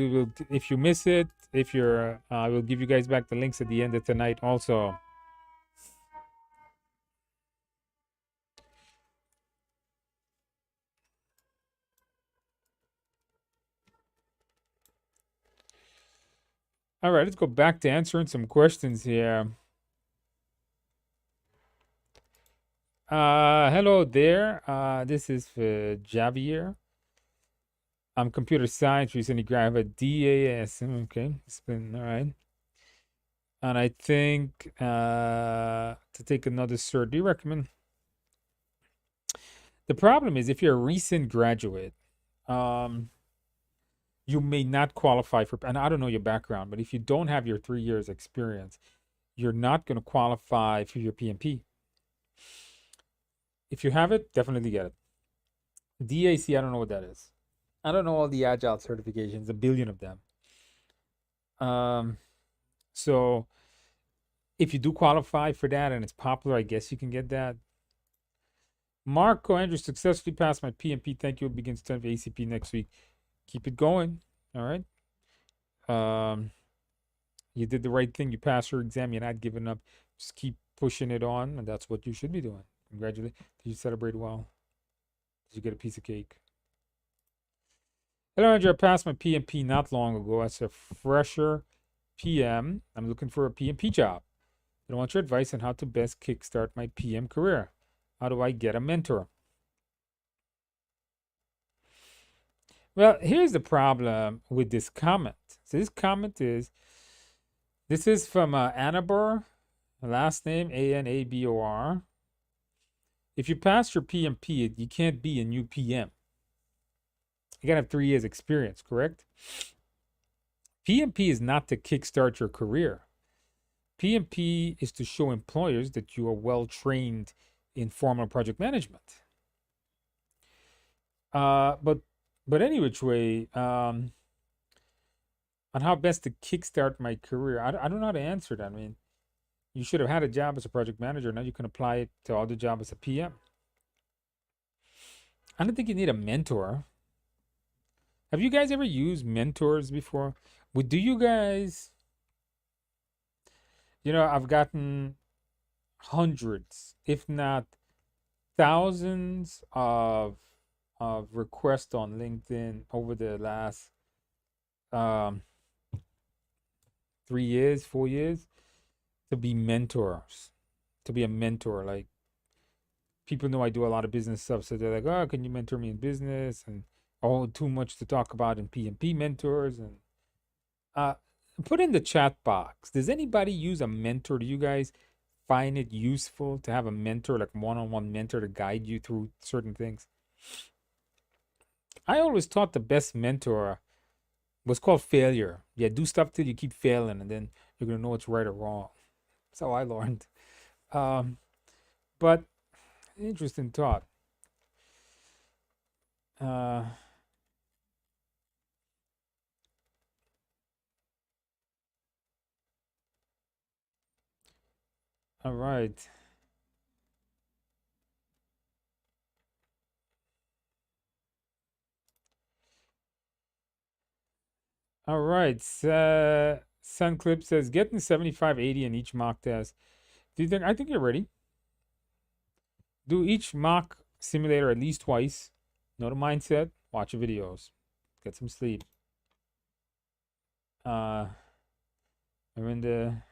if you miss it, if you're I will give you guys back the links at the end of tonight also. All right, let's go back to answering some questions here. Hello there. This is Javier. I'm computer science, recently graduated DAS. Okay, it's been all right. And I think to take another cert, do you recommend? The problem is if you're a recent graduate, um, you may not qualify for, and I don't know your background, but if you don't have your 3 years experience, you're not going to qualify for your PMP. If you have it, definitely get it. DAC, I don't know what that is. I don't know all the Agile certifications, a billion of them. So if you do qualify for that and it's popular, I guess you can get that. Marco Andrew successfully passed my PMP. Thank you. It begins 10th ACP next week. Keep it going. All right. You did the right thing. You passed your exam. You're not giving up. Just keep pushing it on, and that's what you should be doing. Congratulations. Did you celebrate well? Did you get a piece of cake? Hello, Andrew. I passed my PMP not long ago as a fresher PM. I'm looking for a PMP job. I want your advice on how to best kickstart my PM career. How do I get a mentor? Well, here's the problem with this comment. So this comment is, this is from Anabor, last name Anabor. If you pass your PMP, you can't be a new PM. You gotta have 3 years experience, correct? PMP is not to kickstart your career. PMP is to show employers that you are well trained in formal project management. But any which way, on how best to kickstart my career, I don't know how to answer that. I mean, you should have had a job as a project manager. Now you can apply it to other job as a PM. I don't think you need a mentor. Have you guys ever used mentors before? Do you guys, I've gotten hundreds, if not thousands of requests on LinkedIn over the last 3 years, 4 years, to be mentors, to be a mentor. Like, people know I do a lot of business stuff, so they're like, "Oh, can you mentor me in business?" And too much to talk about in PMP mentors. And put in the chat box, does anybody use a mentor? Do you guys find it useful to have a mentor, like one-on-one mentor, to guide you through certain things? I always thought the best mentor was called failure. Yeah, do stuff till you keep failing, and then you're gonna know what's right or wrong. That's how I learned. But interesting thought. All right. All right. Sunclip says getting 75, 80 in each mock test. I think you're ready. Do each mock simulator at least twice. Know the mindset. Watch your videos. Get some sleep. I'm in the.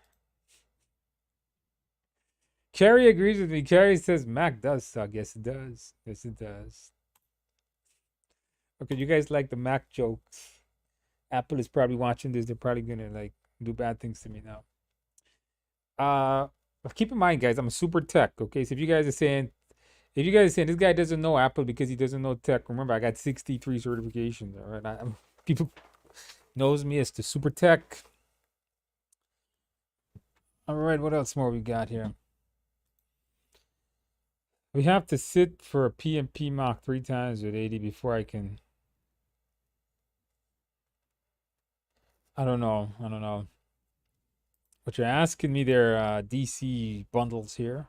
Carrie agrees with me. Carrie says Mac does suck. Yes, it does. Yes, it does. Okay, you guys like the Mac jokes. Apple is probably watching this. They're probably gonna like do bad things to me now. But keep in mind, guys, I'm a super tech. Okay, so if you guys are saying this guy doesn't know Apple because he doesn't know tech, remember I got 63 certifications. All right, people knows me as the super tech. All right, what else more we got here? We have to sit for a PMP mock 3 times with 80 before I can. I don't know. What you're asking me there, DC bundles here.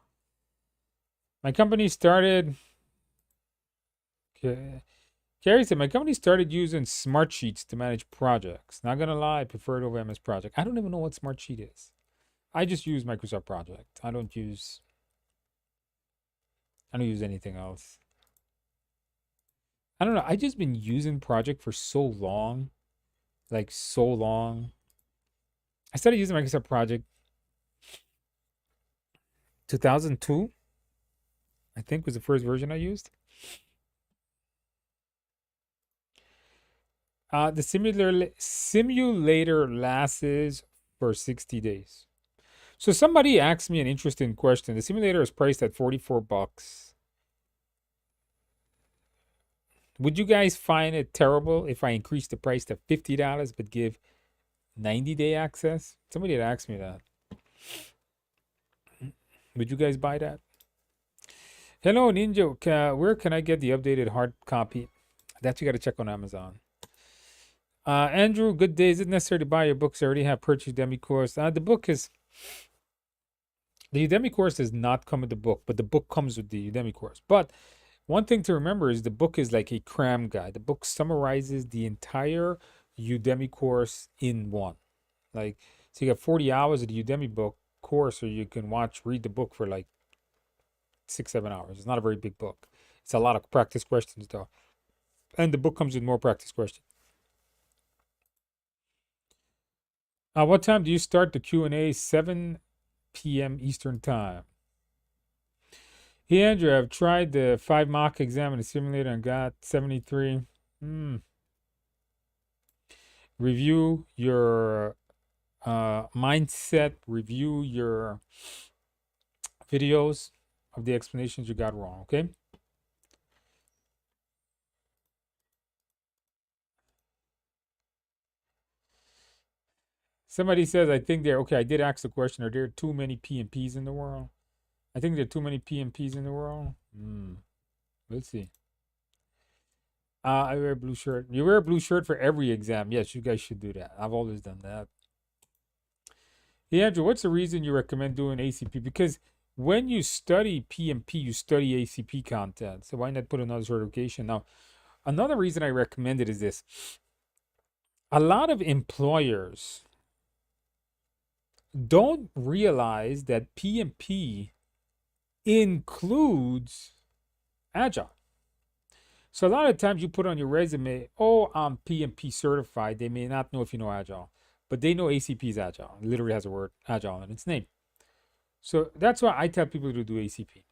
My company started. Carrie said, my company started using Smartsheets to manage projects. Not gonna lie, I prefer it over MS Project. I don't even know what Smartsheet is. I just use Microsoft Project. I don't use anything else. I don't know. I just been using Project for so long. Like so long. I started using Microsoft Project 2002, I think was the first version I used. The simulator lasts for 60 days. So somebody asked me an interesting question. The simulator is priced at $44. Would you guys find it terrible if I increased the price to $50 but give 90-day access? Somebody had asked me that. Would you guys buy that? Hello, Ninja. Where can I get the updated hard copy? That you got to check on Amazon. Andrew, good day. Is it necessary to buy your books? I already have purchased Udemy course. The Udemy course does not come with the book, but the book comes with the Udemy course. But one thing to remember is the book is like a cram guide. The book summarizes the entire Udemy course in one. Like, so you got 40 hours of the Udemy book course, or you can read the book for like 6-7 hours. It's not a very big book. It's a lot of practice questions though. And the book comes with more practice questions. What time do you start the Q&A? 7 p.m. Eastern time. Hey, Andrew, I've tried the 5 mock exam in the simulator and got 73. Review your mindset. Review your videos of the explanations you got wrong, okay? Somebody says, I think I did ask the question, are there too many PMPs in the world? I think there are too many PMPs in the world. Let's see. I wear a blue shirt. You wear a blue shirt for every exam. Yes, you guys should do that. I've always done that. Hey, Andrew, what's the reason you recommend doing ACP? Because when you study PMP, you study ACP content. So why not put another certification? Now, another reason I recommend it is this. A lot of employers don't realize that PMP includes Agile. So a lot of times you put on your resume, oh, I'm PMP certified. They may not know if you know Agile, but they know ACP is Agile. It literally has a word Agile in its name. So that's why I tell people to do ACP.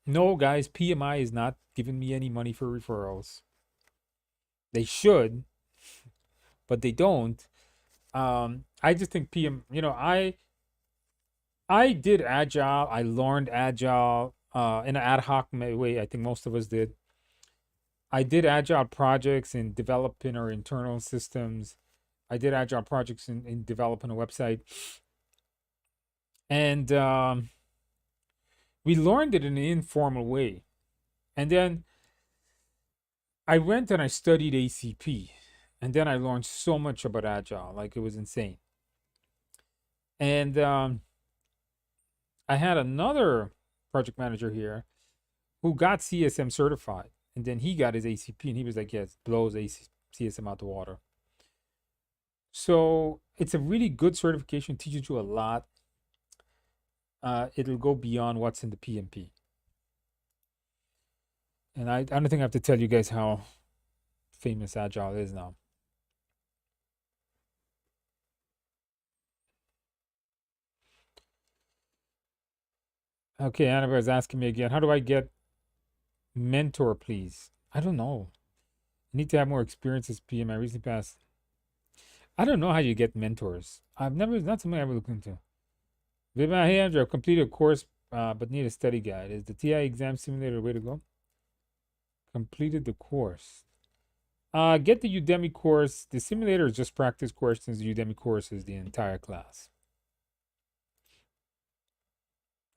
No, guys, PMI is not giving me any money for referrals. They should, but they don't. I just think I did Agile. I learned Agile in an ad hoc way. I think most of us did. I did Agile projects in developing our internal systems. I did Agile projects in developing a website. And we learned it in an informal way. And then I went and I studied ACP. And then I learned so much about Agile. Like, it was insane. And I had another project manager here who got CSM certified. And then he got his ACP, and he was like, yes, blows CSM out the water. So it's a really good certification, teaches you a lot. It'll go beyond what's in the PMP. And I don't think I have to tell you guys how famous Agile is now. Okay, Annabelle is asking me again, how do I get mentor, please? I don't know. I need to have more experience as PM. I recently passed. I don't know how you get mentors. Not something I ever looked into. Hey, Andrew, I've completed a course, but need a study guide. Is the TI exam simulator the way to go? Completed the course. Get the Udemy course. The simulator is just practice questions. The Udemy course is the entire class.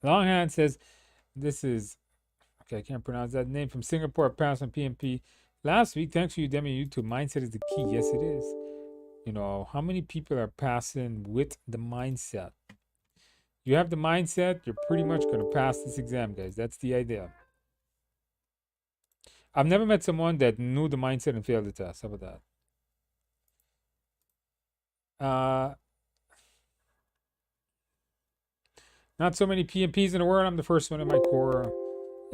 Longhand says, this is, okay, I can't pronounce that name, from Singapore, passed on PMP last week. Thanks to Udemy YouTube. Mindset is the key. Yes, it is. You know, how many people are passing with the mindset? You have the mindset, you're pretty much going to pass this exam, guys. That's the idea. I've never met someone that knew the mindset and failed the test. How about that? Not so many PMPs in the world. I'm the first one in my core.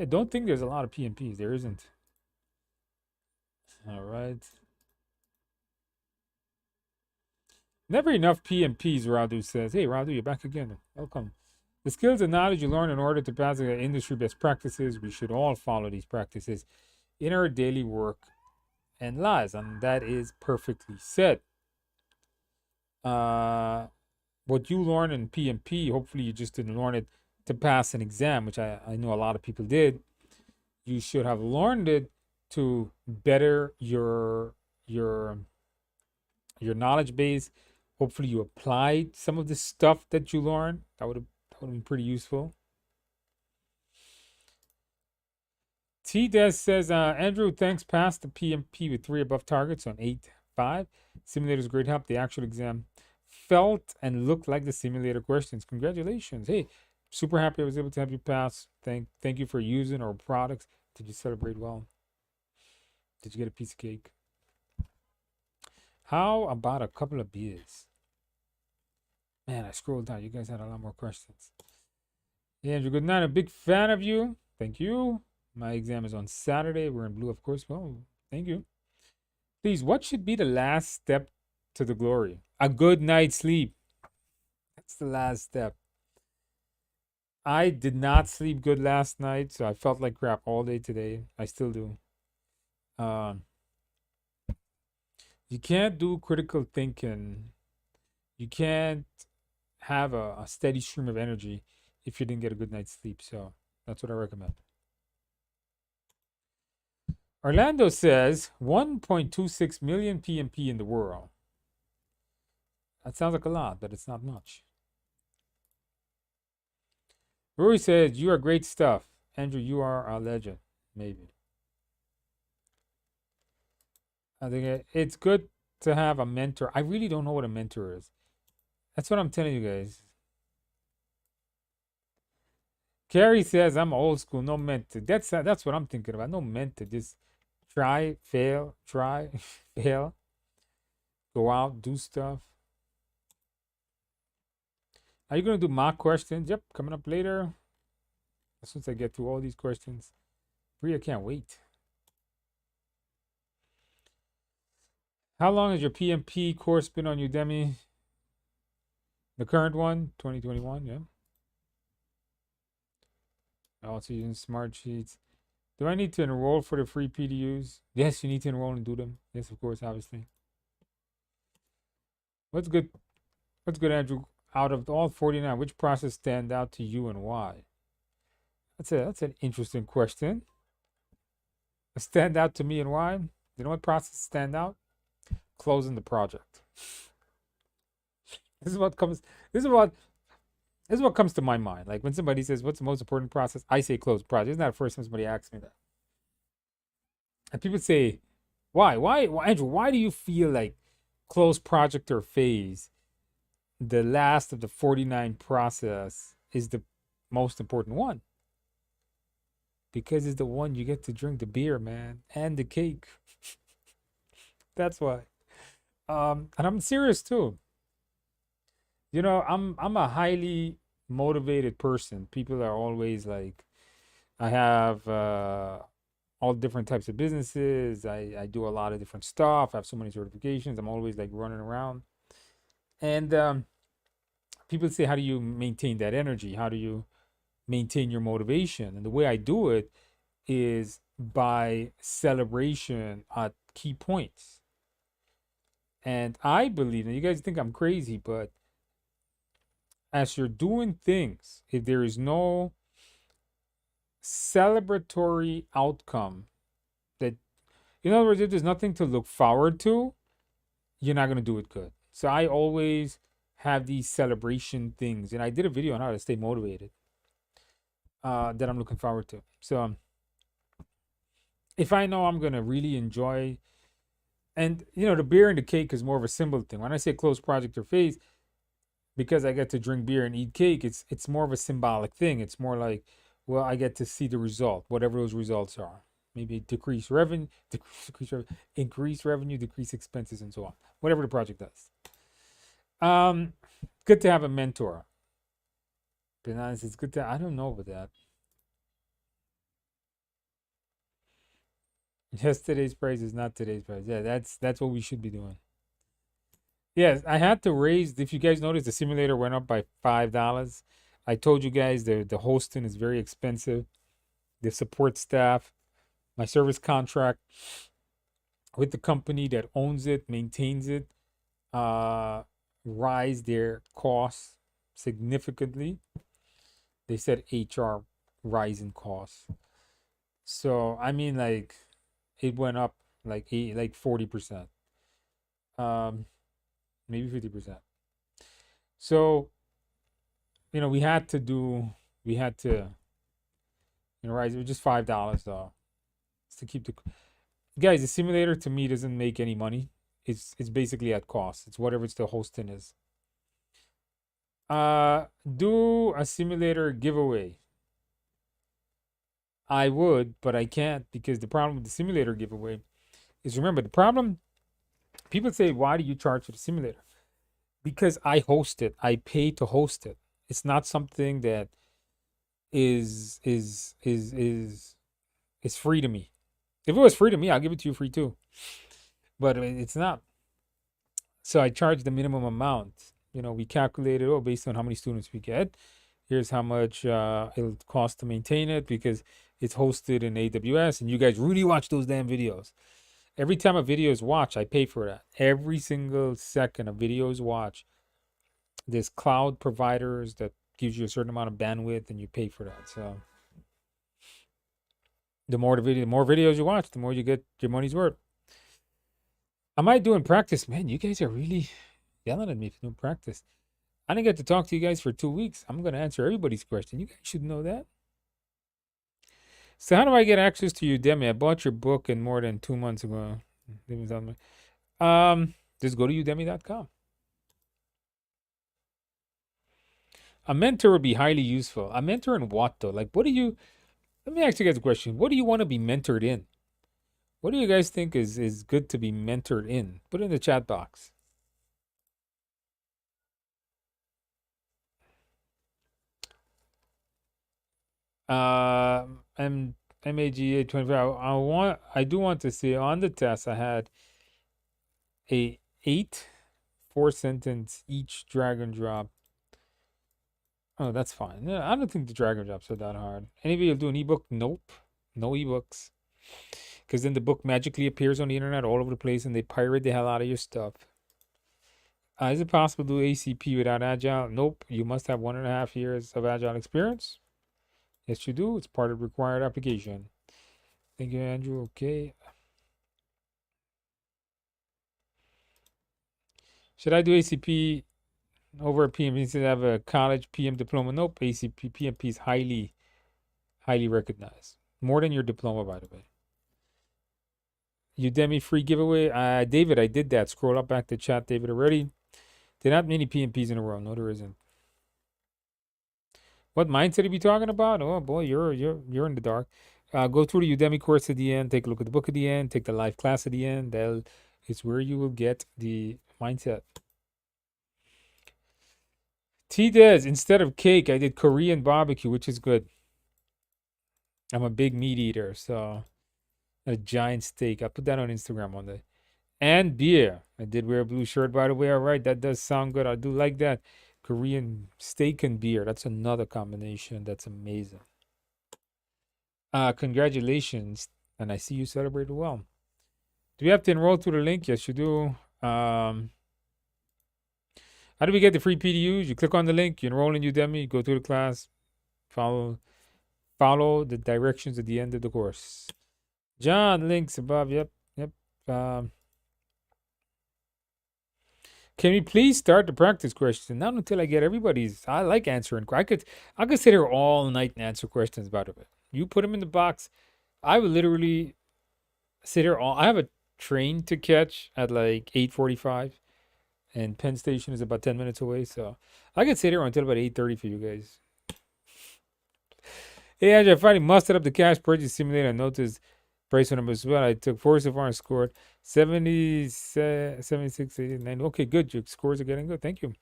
I don't think there's a lot of PMPs. There isn't. All right. Never enough PMPs, Radu says. Hey, Radu, you're back again. Welcome. The skills and knowledge you learn in order to pass the industry best practices, we should all follow these practices in our daily work and lives. And that is perfectly said. What you learn in PMP, hopefully you just didn't learn it to pass an exam, which I know a lot of people did. You should have learned it to better your knowledge base. Hopefully you applied some of the stuff that you learned. That would have been pretty useful. T Des says, Andrew, thanks. Passed the PMP with 3 above targets on 8-5. Simulator's great help. The actual exam felt and looked like the simulator questions. Congratulations. Hey, super happy I was able to have you pass. Thank you for using our products. Did you celebrate well? Did you get a piece of cake? How about a couple of beers? Man, I scrolled down. You guys had a lot more questions. Yeah, Andrew, good night. A big fan of you. Thank you. My exam is on Saturday. We're in blue, of course. Well, thank you. Please, what should be the last step to the glory? A good night's sleep. That's the last step. I did not sleep good last night, so I felt like crap all day today. I still do. You can't do critical thinking. You can't have a steady stream of energy if you didn't get a good night's sleep. So that's what I recommend. Orlando says 1.26 million PMP in the world. That sounds like a lot, but it's not much. Rory says, you are great stuff. Andrew, you are a legend. Maybe. I think it's good to have a mentor. I really don't know what a mentor is. That's what I'm telling you guys. Carrie says, I'm old school, no mentor. That's what I'm thinking about. No mentor. Just try, fail, try, fail. Go out, do stuff. Are you going to do mock questions? Yep, coming up later. As soon as I get through all these questions. Bria can't wait. How long has your PMP course been on Udemy? The current one, 2021, yeah. Also using smart sheets. Do I need to enroll for the free PDUs? Yes, you need to enroll and do them. Yes, of course, obviously. What's good, Andrew? Out of all 49, which process stand out to you and why? That's an interesting question. Stand out to me and why? You know what process stand out? Closing the project. This is what comes to my mind. Like when somebody says, what's the most important process? I say close project. Isn't that the first time somebody asks me that? And people say, why, Andrew, why do you feel like close project or phase, the last of the 49 process, is the most important one? Because it's the one you get to drink the beer, man, and the cake. That's why. And I'm serious too. You know, I'm a highly motivated person. People are always like, I have all different types of businesses. I do a lot of different stuff. I have so many certifications. I'm always like running around. And people say, how do you maintain that energy? How do you maintain your motivation? And the way I do it is by celebration at key points. And I believe, and you guys think I'm crazy, but as you're doing things, if there is no celebratory outcome, that, in other words, if there's nothing to look forward to, you're not going to do it good. So I always have these celebration things. And I did a video on how to stay motivated that I'm looking forward to. So if I know I'm going to really enjoy And the beer and the cake is more of a symbol thing. When I say close project or phase, because I get to drink beer and eat cake, it's more of a symbolic thing. It's more like, well, I get to see the result, whatever those results are. Maybe decrease revenue, increase revenue, decrease expenses, and so on. Whatever the project does. Good to have a mentor. Being honest, it's good to. I don't know about that. Yesterday's price is not today's price. Yeah, that's what we should be doing. Yes, I had to raise. If you guys noticed, the simulator went up by $5. I told you guys the hosting is very expensive. The support staff, my service contract with the company that owns it, maintains it, rise their costs significantly. They said HR rise in costs. So I mean, like, it went up like 40%, maybe 50%. So we had to rise. It was just $5 though. It's to keep the guys. The simulator to me doesn't make any money. It's basically at cost. It's whatever it's the hosting is. Do a simulator giveaway. I would, but I can't, because the problem with the simulator giveaway is, remember, the problem, people say, why do you charge for the simulator? Because I host it. I pay to host it. It's not something that is free to me. If it was free to me, I'll give it to you free too. But it's not. So I charge the minimum amount. We calculated, based on how many students we get. Here's how much it'll cost to maintain it, because it's hosted in AWS, and you guys really watch those damn videos. Every time a video is watched, I pay for that. Every single second a video is watched. There's cloud providers that gives you a certain amount of bandwidth, and you pay for that. So the more videos you watch, the more you get your money's worth. Am I doing practice? Man, you guys are really yelling at me for doing practice. I didn't get to talk to you guys for 2 weeks. I'm going to answer everybody's question. You guys should know that. So how do I get access to Udemy? I bought your book in more than 2 months ago. Just go to udemy.com. A mentor would be highly useful. A mentor in what, though? Like, let me ask you guys a question. What do you want to be mentored in? What do you guys think is good to be mentored in? Put it in the chat box. MAGA 25. I do want to say, on the test I had a 8 4-sentence each drag and drop. Oh, that's fine. Yeah, I don't think the drag and drops are that hard. Anybody will do an ebook? Nope. No ebooks. Because then the book magically appears on the internet all over the place, and they pirate the hell out of your stuff. Is it possible to do ACP without Agile? Nope. You must have 1.5 years of Agile experience. Yes, you do. It's part of required application. Thank you, Andrew. Okay. Should I do ACP over a PMP instead of a college PM diploma? Nope. ACP PMP is highly recognized. More than your diploma, by the way. Udemy free giveaway. David, I did that. Scroll up back to chat, David, already. There are not many PMPs in a row. No, there isn't. What mindset are we talking about? Oh boy, you're in the dark. Go through the Udemy course at the end. Take a look at the book at the end. Take the live class at the end. That is where you will get the mindset. T-Des, instead of cake, I did Korean barbecue, which is good. I'm a big meat eater, so a giant steak. I'll put that on Instagram one day. And beer. I did wear a blue shirt, by the way. All right, that does sound good. I do like that. Korean steak and beer. That's another combination. That's amazing. Congratulations. And I see you celebrated well. Do we have to enroll through the link? Yes, you do. How do we get the free PDUs? You click on the link, you enroll in Udemy, you go through the class, follow the directions at the end of the course. John, links above. Yep. Can we please start the practice question? Not until I get everybody's. I like answering. I could sit here all night and answer questions about it. You put them in the box. I would literally sit here I have train to catch at like 8:45, and Penn Station is about 10 minutes away. So I could sit here until about 8:30 for you guys. Hey, Andrew, I finally mustered up the cash purchase simulator. I noticed price number as well. I took 4 so far and scored 70, 76, 89. Okay, good. Your scores are getting good. Thank you.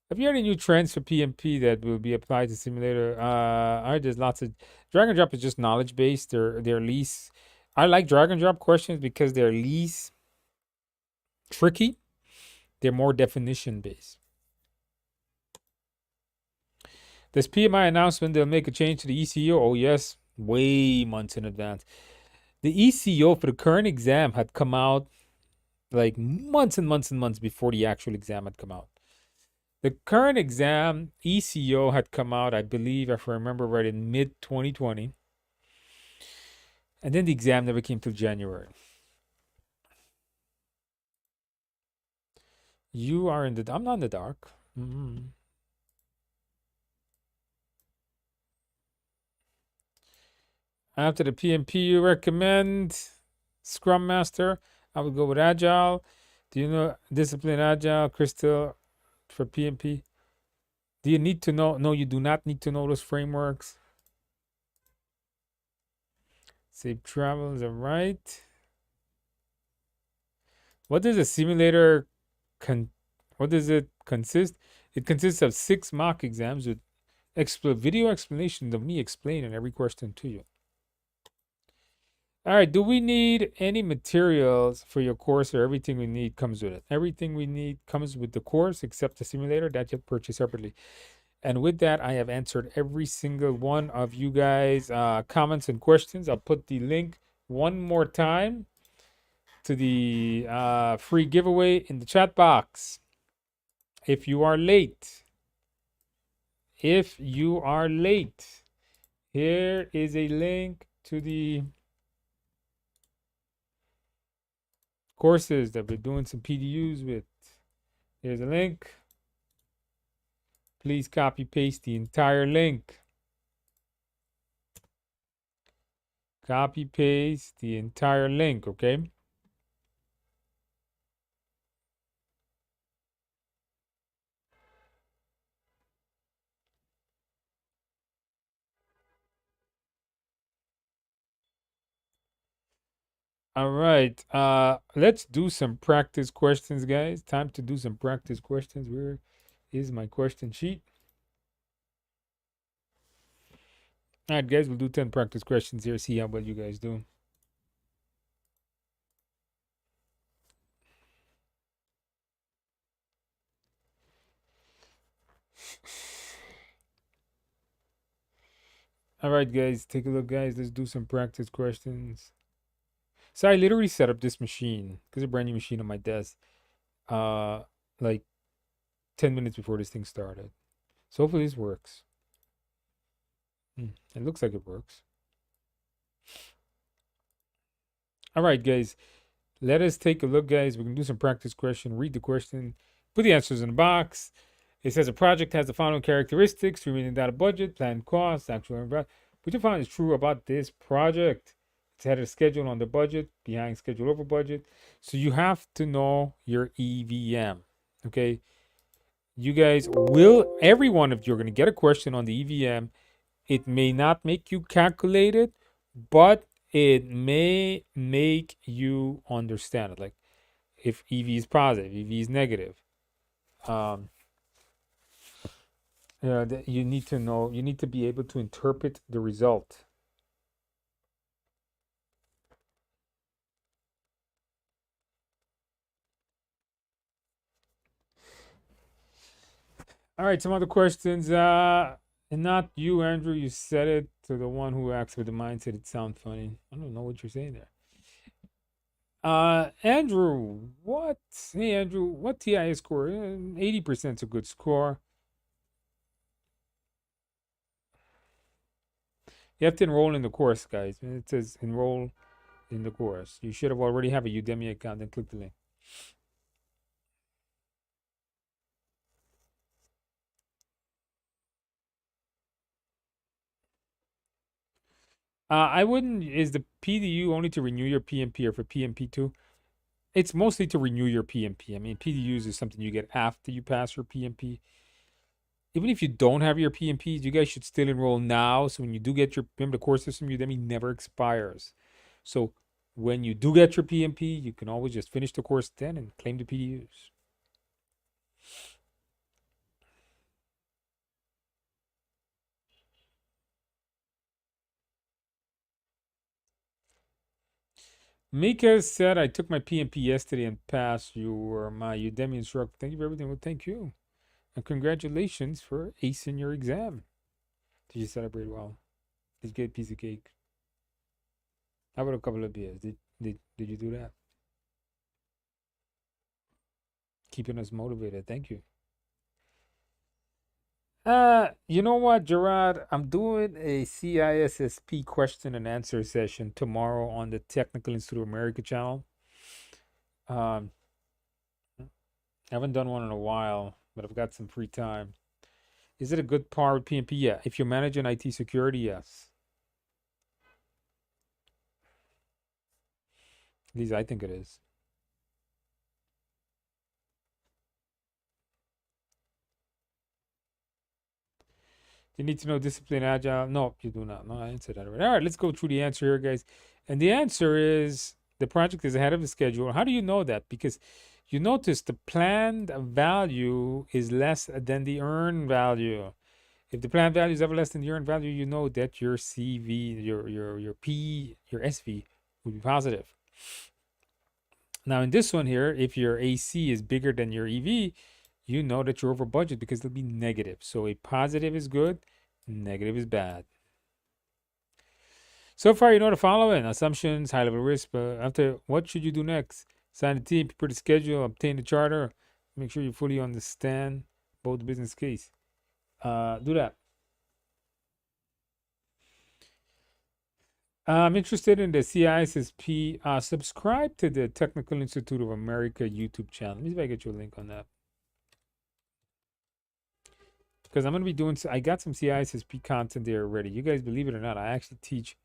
Have you heard any new trends for PMP that will be applied to simulator? There's lots of drag and drop is just knowledge based. They're least. I like drag and drop questions because they're least tricky. They're more definition based. This PMI announcement, they'll make a change to the ECO. Oh yes, way months in advance. The ECO for the current exam had come out like months and months and months before the actual exam had come out. The current exam ECO had come out, I believe, if I remember right, in mid 2020. And then the exam never came till January. You are in the. I'm not in the dark. Mm-hmm. After the PMP, you recommend Scrum Master. I would go with Agile. Do you know Discipline Agile, Crystal for PMP? Do you need to know? No, you do not need to know those frameworks. Safe travels, all right. What does a simulator what does it consist? It consists of 6 mock exams with video explanations of me explaining every question to you. All right, do we need any materials for your course, or everything we need comes with it? Everything we need comes with the course except the simulator that you purchase separately. And with that, I have answered every single one of you guys' comments and questions. I'll put the link one more time to the free giveaway in the chat box. If you are late, here is a link to the courses that we're doing some PDUs with. Here's a link. Please copy paste the entire link. Copy paste the entire link, okay? All right. Let's do some practice questions, guys. Time to do some practice questions. Where is my question sheet? All right, guys, we'll do 10 practice questions here. See how well you guys do. All right, guys, take a look, guys. Let's do some practice questions. So I literally set up this machine because it's a brand new machine on my desk, like 10 minutes before this thing started. So hopefully this works. It looks like it works. All right, guys, let us take a look, guys. We're gonna do some practice question. Read the question, put the answers in the box. It says a project has the following characteristics: 3 million dollar budget, planned costs, actual. What you find is true about this project. It's ahead of schedule on the budget, behind schedule over budget. So you have to know your EVM. Okay. You guys will, every one of you are going to get a question on the EVM. It may not make you calculate it, but it may make you understand it. Like if EV is positive, EV is negative. You need to know, you need to be able to interpret the result. All right, some other questions. And not you, Andrew. You said it to the one who asked with the mindset. It sounds funny. I don't know what you're saying there. Andrew, what? Hey, Andrew, what TI score? 80% is a good score. You have to enroll in the course, guys. It says enroll in the course. You should have already have a Udemy account and click the link. I wouldn't. Is the PDU only to renew your PMP or for PMP too? It's mostly to renew your PMP. I mean, PDUs is something you get after you pass your PMP. Even if you don't have your PMPs, you guys should still enroll now. So when you do get your, remember the core system Udemy never expires. So when you do get your PMP, you can always just finish the course then and claim the PDUs. Mika said, I took my PMP yesterday and passed. You were my Udemy instructor. Thank you for everything. Well, thank you. And congratulations for acing your exam. Did you celebrate well? Did you get a piece of cake? How about a couple of beers? Did you do that? Keeping us motivated. Thank you. You know what, Gerard? I'm doing a CISSP question and answer session tomorrow on the Technical Institute of America channel. Um, I haven't done one in a while, but I've got some free time. Is it a good par with PMP? Yeah. If you're managing IT security, yes. At least I think it is. You need to know discipline, agile. No, you do not. No, I answered that already. All right, let's go through the answer here, guys. And the answer is the project is ahead of the schedule. How do you know that? Because you notice the planned value is less than the earned value. If the planned value is ever less than the earned value, you know that your CV, your P, your SV will be positive. Now in this one here, if your AC is bigger than your EV, you know that you're over budget because it'll be negative. So a positive is good, negative is bad. So far, you know the following assumptions, high level risk, but after what should you do next? Sign the team, prepare the schedule, obtain the charter, make sure you fully understand both the business case. Do that. I'm interested in the CISSP. Subscribe to the Technical Institute of America YouTube channel. Let me see if I get you a link on that. Because I'm going to be doing, I got some CISSP content there already. You guys believe it or not, I actually teach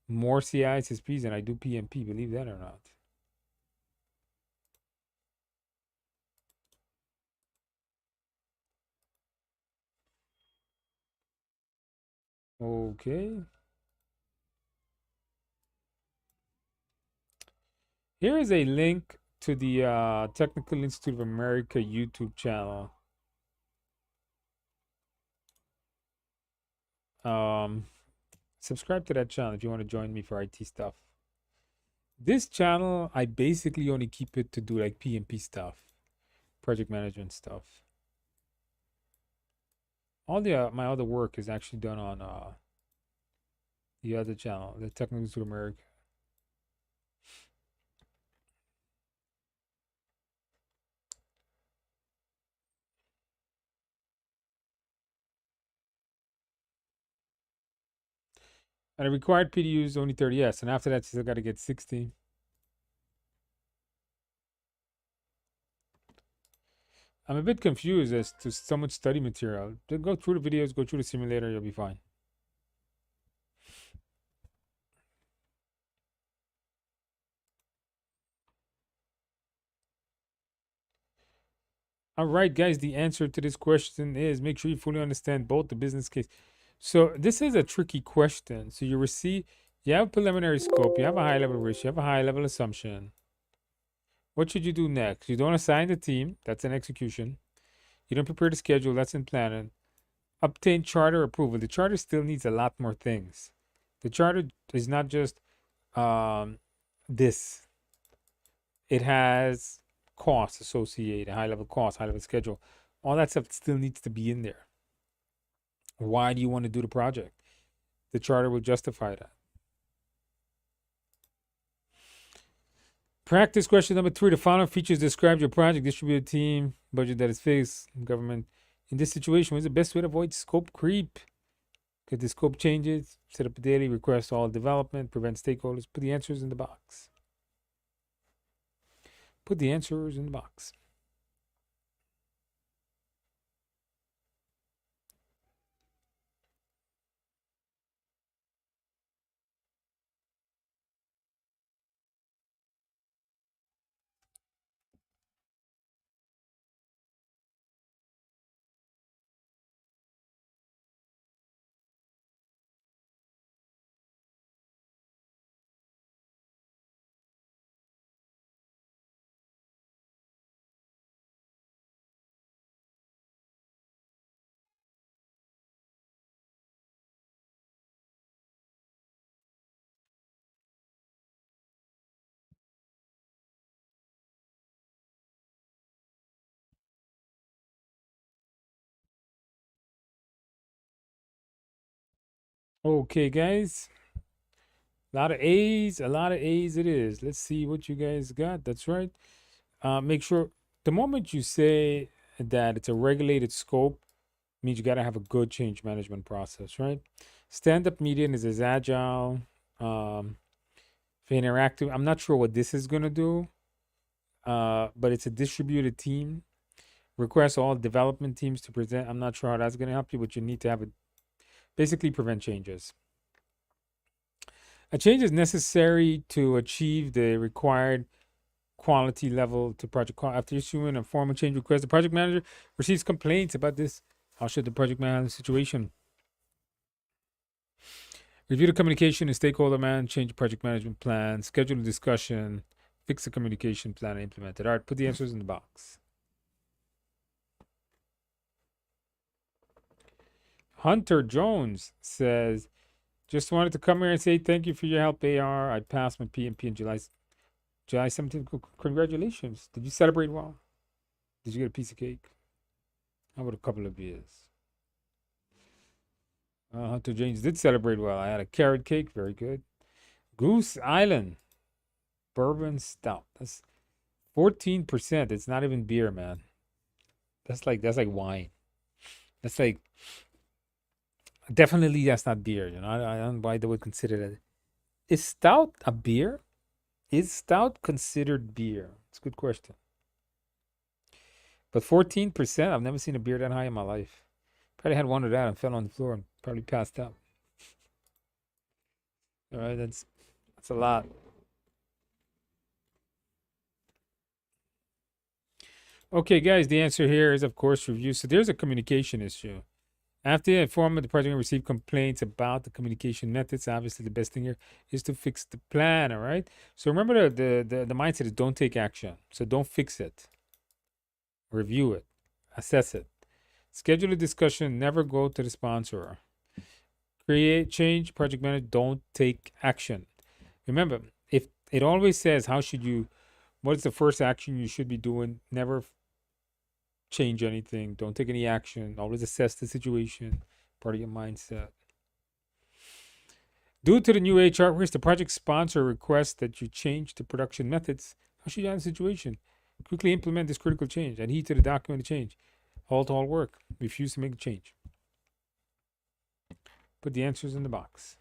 more CISSPs than I do PMP, believe that or not. Okay. Here is a link to the Technical Institute of America YouTube channel. Subscribe to that channel if you want to join me for IT stuff. This channel, I basically only keep it to do like PMP stuff, project management stuff. All the my other work is actually done on the other channel, the Technical Institute of America. And the required PDU is only 30, yes. And after that, you still got to get 60. I'm a bit confused as to so much study material. Just go through the videos, go through the simulator, you'll be fine. All right, guys, the answer to this question is make sure you fully understand both the business case. So this is a tricky question. So you receive, you have a preliminary scope, you have a high level risk, you have a high level assumption. What should you do next? You don't assign the team, that's an execution. You don't prepare the schedule, that's in planning. Obtain charter approval. The charter still needs a lot more things. The charter is not just this. It has costs associated, high level costs, high level schedule. All that stuff still needs to be in there. Why do you want to do the project? The charter will justify that. Practice question number 3. The following features describe your project, distributed team, budget that is fixed, government. In this situation, what is the best way to avoid scope creep? Get the scope changes, set up a daily, request all development, prevent stakeholders. Put the answers in the box. Put the answers in the box. Okay, guys. A lot of A's, a lot of A's it is. Let's see what you guys got. That's right. Make sure the moment you say that it's a regulated scope means you got to have a good change management process, right? Stand-up median is as agile, um, for interactive. I'm not sure what this is gonna do, but it's a distributed team. Request all development teams to present. I'm not sure how that's gonna help you, but you need to have it basically prevent changes. A change is necessary to achieve the required quality level to project after issuing a formal change request. The project manager receives complaints about this. How should the project manage the situation? Review the communication and stakeholder man, change the project management plan, schedule a discussion, fix the communication plan, and implement it. All right, put the answers in the box. Hunter Jones says, just wanted to come here and say thank you for your help, AR. I passed my PMP in July 17th. Congratulations. Did you celebrate well? Did you get a piece of cake? How about a couple of beers? Hunter James did celebrate well. I had a carrot cake, very good. Goose Island bourbon stout. That's 14%. It's not even beer, man. That's like wine. That's like definitely that's not beer. I don't know why they would consider that. Is stout a beer? Is stout considered beer? It's a good question. But 14%, I've never seen a beer that high in my life. Probably had one of that and fell on the floor and probably passed out. All right, that's a lot. Okay, guys, the answer here is, of course, review. So there's a communication issue. After the informant, the project received complaints about the communication methods. Obviously, the best thing here is to fix the plan. All right. So remember the mindset is don't take action. So don't fix it. Review it. Assess it. Schedule a discussion. Never go to the sponsor. Create change. Project manager. Don't take action. Remember, if it always says how should you, what is the first action you should be doing? Never change anything. Don't take any action. Always assess the situation. Part of your mindset. Due to the new HR risk, the project sponsor requests that you change the production methods. How should you handle the situation? Quickly implement this critical change. Adhere to the documented change. Halt all work. Refuse to make the change. Put the answers in the box.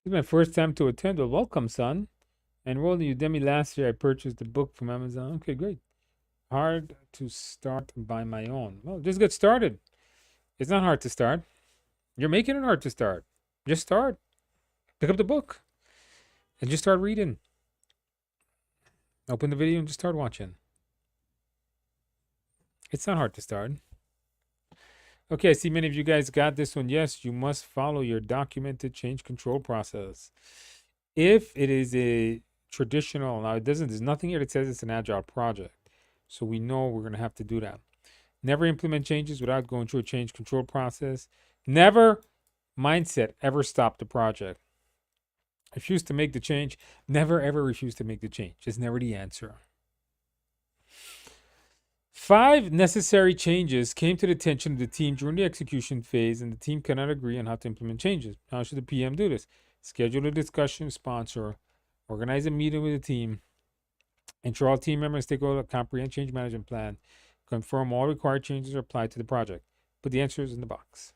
This is my first time to attend. Well, welcome, son. I enrolled in Udemy last year. I purchased the book from Amazon. Okay, great. Hard to start by my own. Well, just get started. It's not hard to start. You're making it hard to start. Just start. Pick up the book and just start reading. Open the video and just start watching. It's not hard to start. Okay, I see many of you guys got this one. Yes, you must follow your documented change control process. If it is a traditional, now it doesn't, there's nothing here that says it's an agile project. So we know we're going to have to do that. Never implement changes without going through a change control process. Never mindset ever stop the project. Refuse to make the change. Never ever refuse to make the change. It's never the answer. 5 necessary changes came to the attention of the team during the execution phase, and the team cannot agree on how to implement changes. How should the PM do this? Schedule a discussion with sponsor, organize a meeting with the team, ensure all team members take over a comprehensive change management plan, confirm all required changes are applied to the project. Put the answers in the box.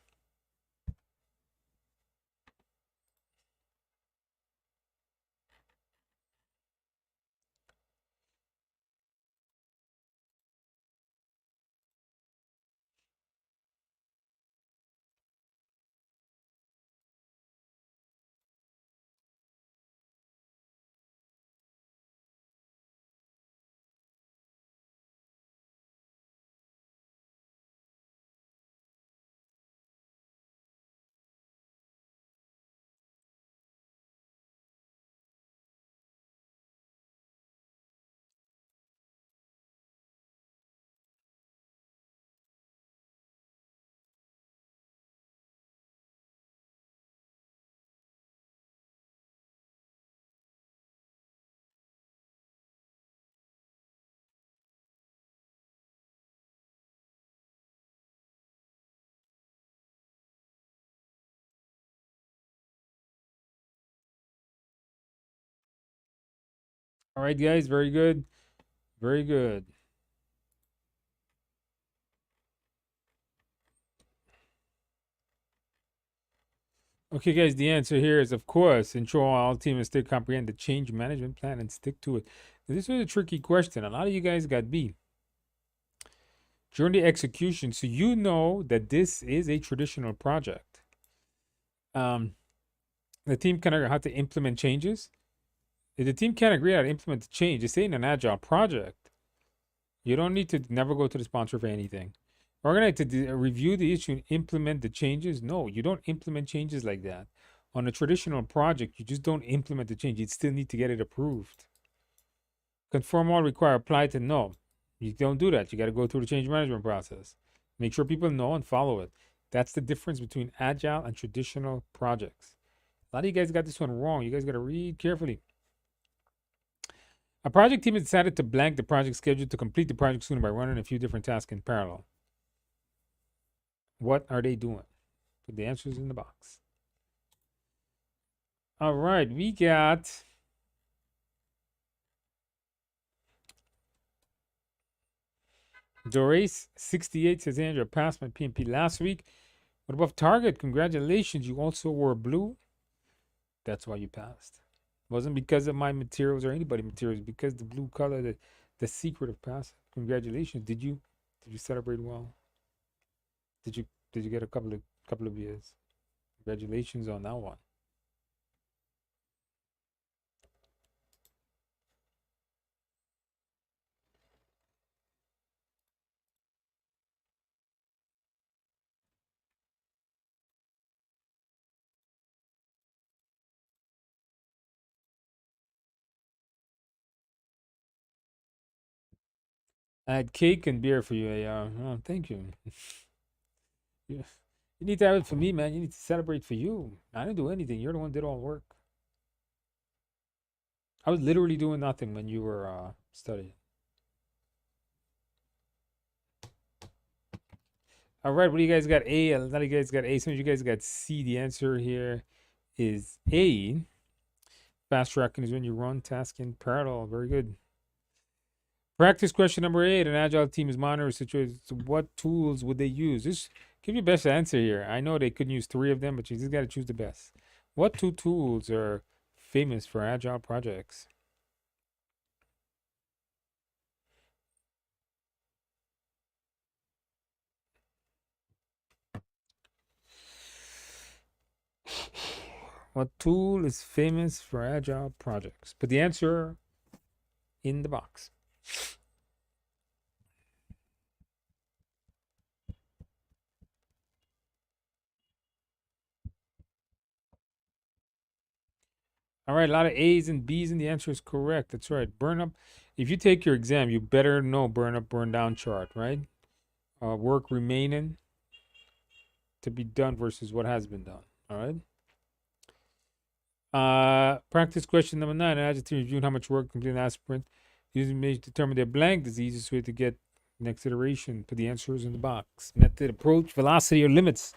All right, guys. Very good. Very good. Okay, guys, the answer here is of course, ensure all team and still comprehend the change management plan and stick to it. Now, this was a tricky question. A lot of you guys got B. During the execution, so you know that this is a traditional project. Um, the team can agree how to implement changes. If the team can't agree how to implement the change, it's ain't an agile project. You don't need to never go to the sponsor for anything. Organize to review the issue and implement the changes. No, you don't implement changes like that. On a traditional project, you just don't implement the change. You still need to get it approved. Conform all require apply to no. You don't do that. You got to go through the change management process. Make sure people know and follow it. That's the difference between agile and traditional projects. A lot of you guys got this one wrong. You guys got to read carefully. A project team has decided to blank the project schedule to complete the project sooner by running a few different tasks in parallel. What are they doing? Put the answers in the box. All right, we got Dorace 68 says Andrew passed my PMP last week. What above target? Congratulations, you also wore blue. That's why you passed. It wasn't because of my materials or anybody materials, because the blue color, the secret of passing. Congratulations. Did you celebrate well? Did you did you get a couple of years? Congratulations on that one. I had cake and beer for you, AR. Oh, thank you. you. You need to have it for me, man. You need to celebrate for you. I didn't do anything. You're the one who did all the work. I was literally doing nothing when you were studying. All right, what do you guys got? A. A lot of you guys got A. Some of you guys got C. The answer here is A. Fast tracking is when you run tasks in parallel. Very good. Practice question number 8. An agile team is monitoring situations. So what tools would they use? Just give your best answer here. I know they couldn't use 3 of them, but you just got to choose the best. What 2 tools are famous for agile projects? What tool is famous for agile projects? Put the answer in the box. All right, a lot of A's and B's, and the answer is correct. That's right. Burn up. If you take your exam, you better know burn up, burn down chart, right? Work remaining to be done versus what has been done. All right. Practice question number 9. An adjective reviewing how much work completed last sprint. Using measure to determine their blank. This is the easiest way to get next iteration. Put the answers in the box. Method, approach, velocity, or limits.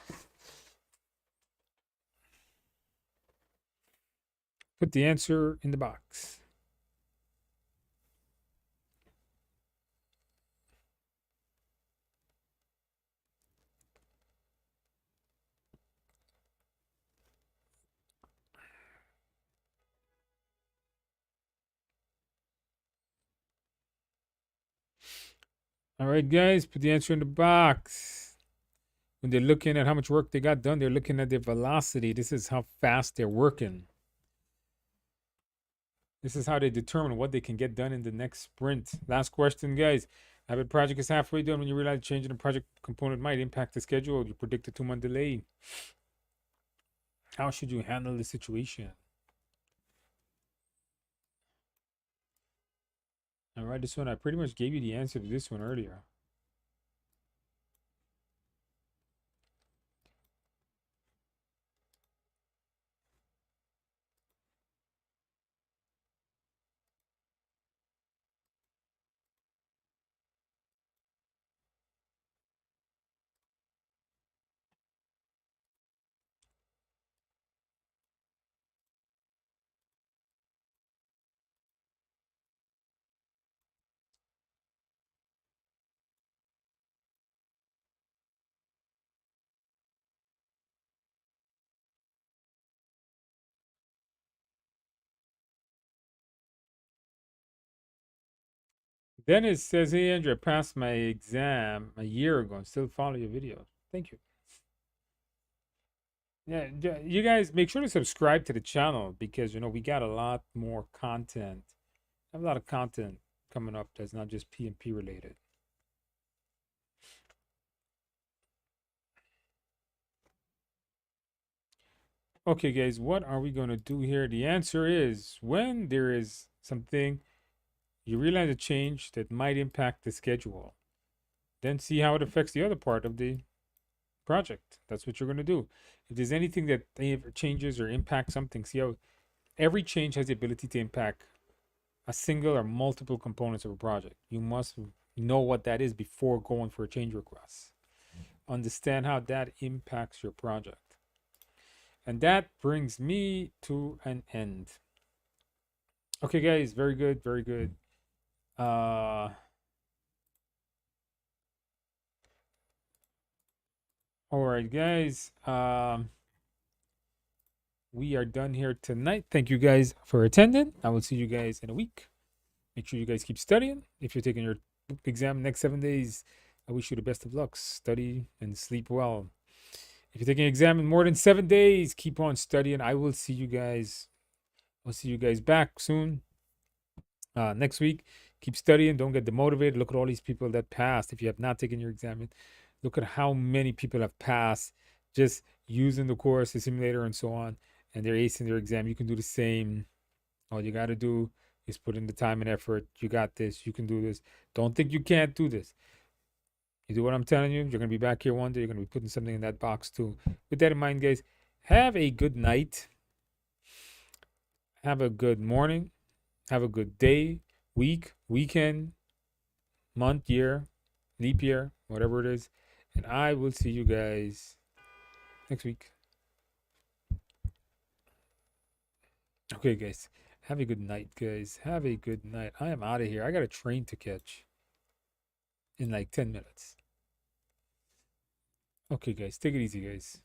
Put the answer in the box. All right, guys, put the answer in the box. When they're looking at how much work they got done, they're looking at their velocity. This is how fast they're working. This is how they determine what they can get done in the next sprint. Last question, guys. Have a project is halfway done when you realize changing a project component might impact the schedule. You predict a 2-month delay. How should you handle the situation? All right, this one, I pretty much gave you the answer to this one earlier. Dennis says, "Hey Andrew, I passed my exam a year ago and still follow your videos. Thank you." Yeah, you guys make sure to subscribe to the channel because we got a lot more content. I have a lot of content coming up that's not just PMP related. Okay, guys, what are we going to do here? The answer is when there is something you realize a change that might impact the schedule, then see how it affects the other part of the project. That's what you're going to do. If there's anything that changes or impacts something, see how every change has the ability to impact a single or multiple components of a project. You must know what that is before going for a change request. Understand how that impacts your project. And that brings me to an end. Okay, guys, very good, very good. All right, guys. We are done here tonight. Thank you guys for attending. I will see you guys in a week. Make sure you guys keep studying. If you're taking your exam next 7 days, I wish you the best of luck. Study and sleep well. If you're taking an exam in more than 7 days, keep on studying. I will see you guys. I'll see you guys back soon. Next week. Keep studying. Don't get demotivated. Look at all these people that passed. If you have not taken your exam, look at how many people have passed just using the course, the simulator, and so on, and they're acing their exam. You can do the same. All you got to do is put in the time and effort. You got this. You can do this. Don't think you can't do this. You do what I'm telling you. You're going to be back here one day. You're going to be putting something in that box too. With that in mind, guys, have a good night. Have a good morning. Have a good day, week, weekend, month, year, leap year, whatever it is. And I will see you guys next week. Okay, guys. Have a good night, guys. Have a good night. I am out of here. I got a train to catch in like 10 minutes. Okay, guys. Take it easy, guys.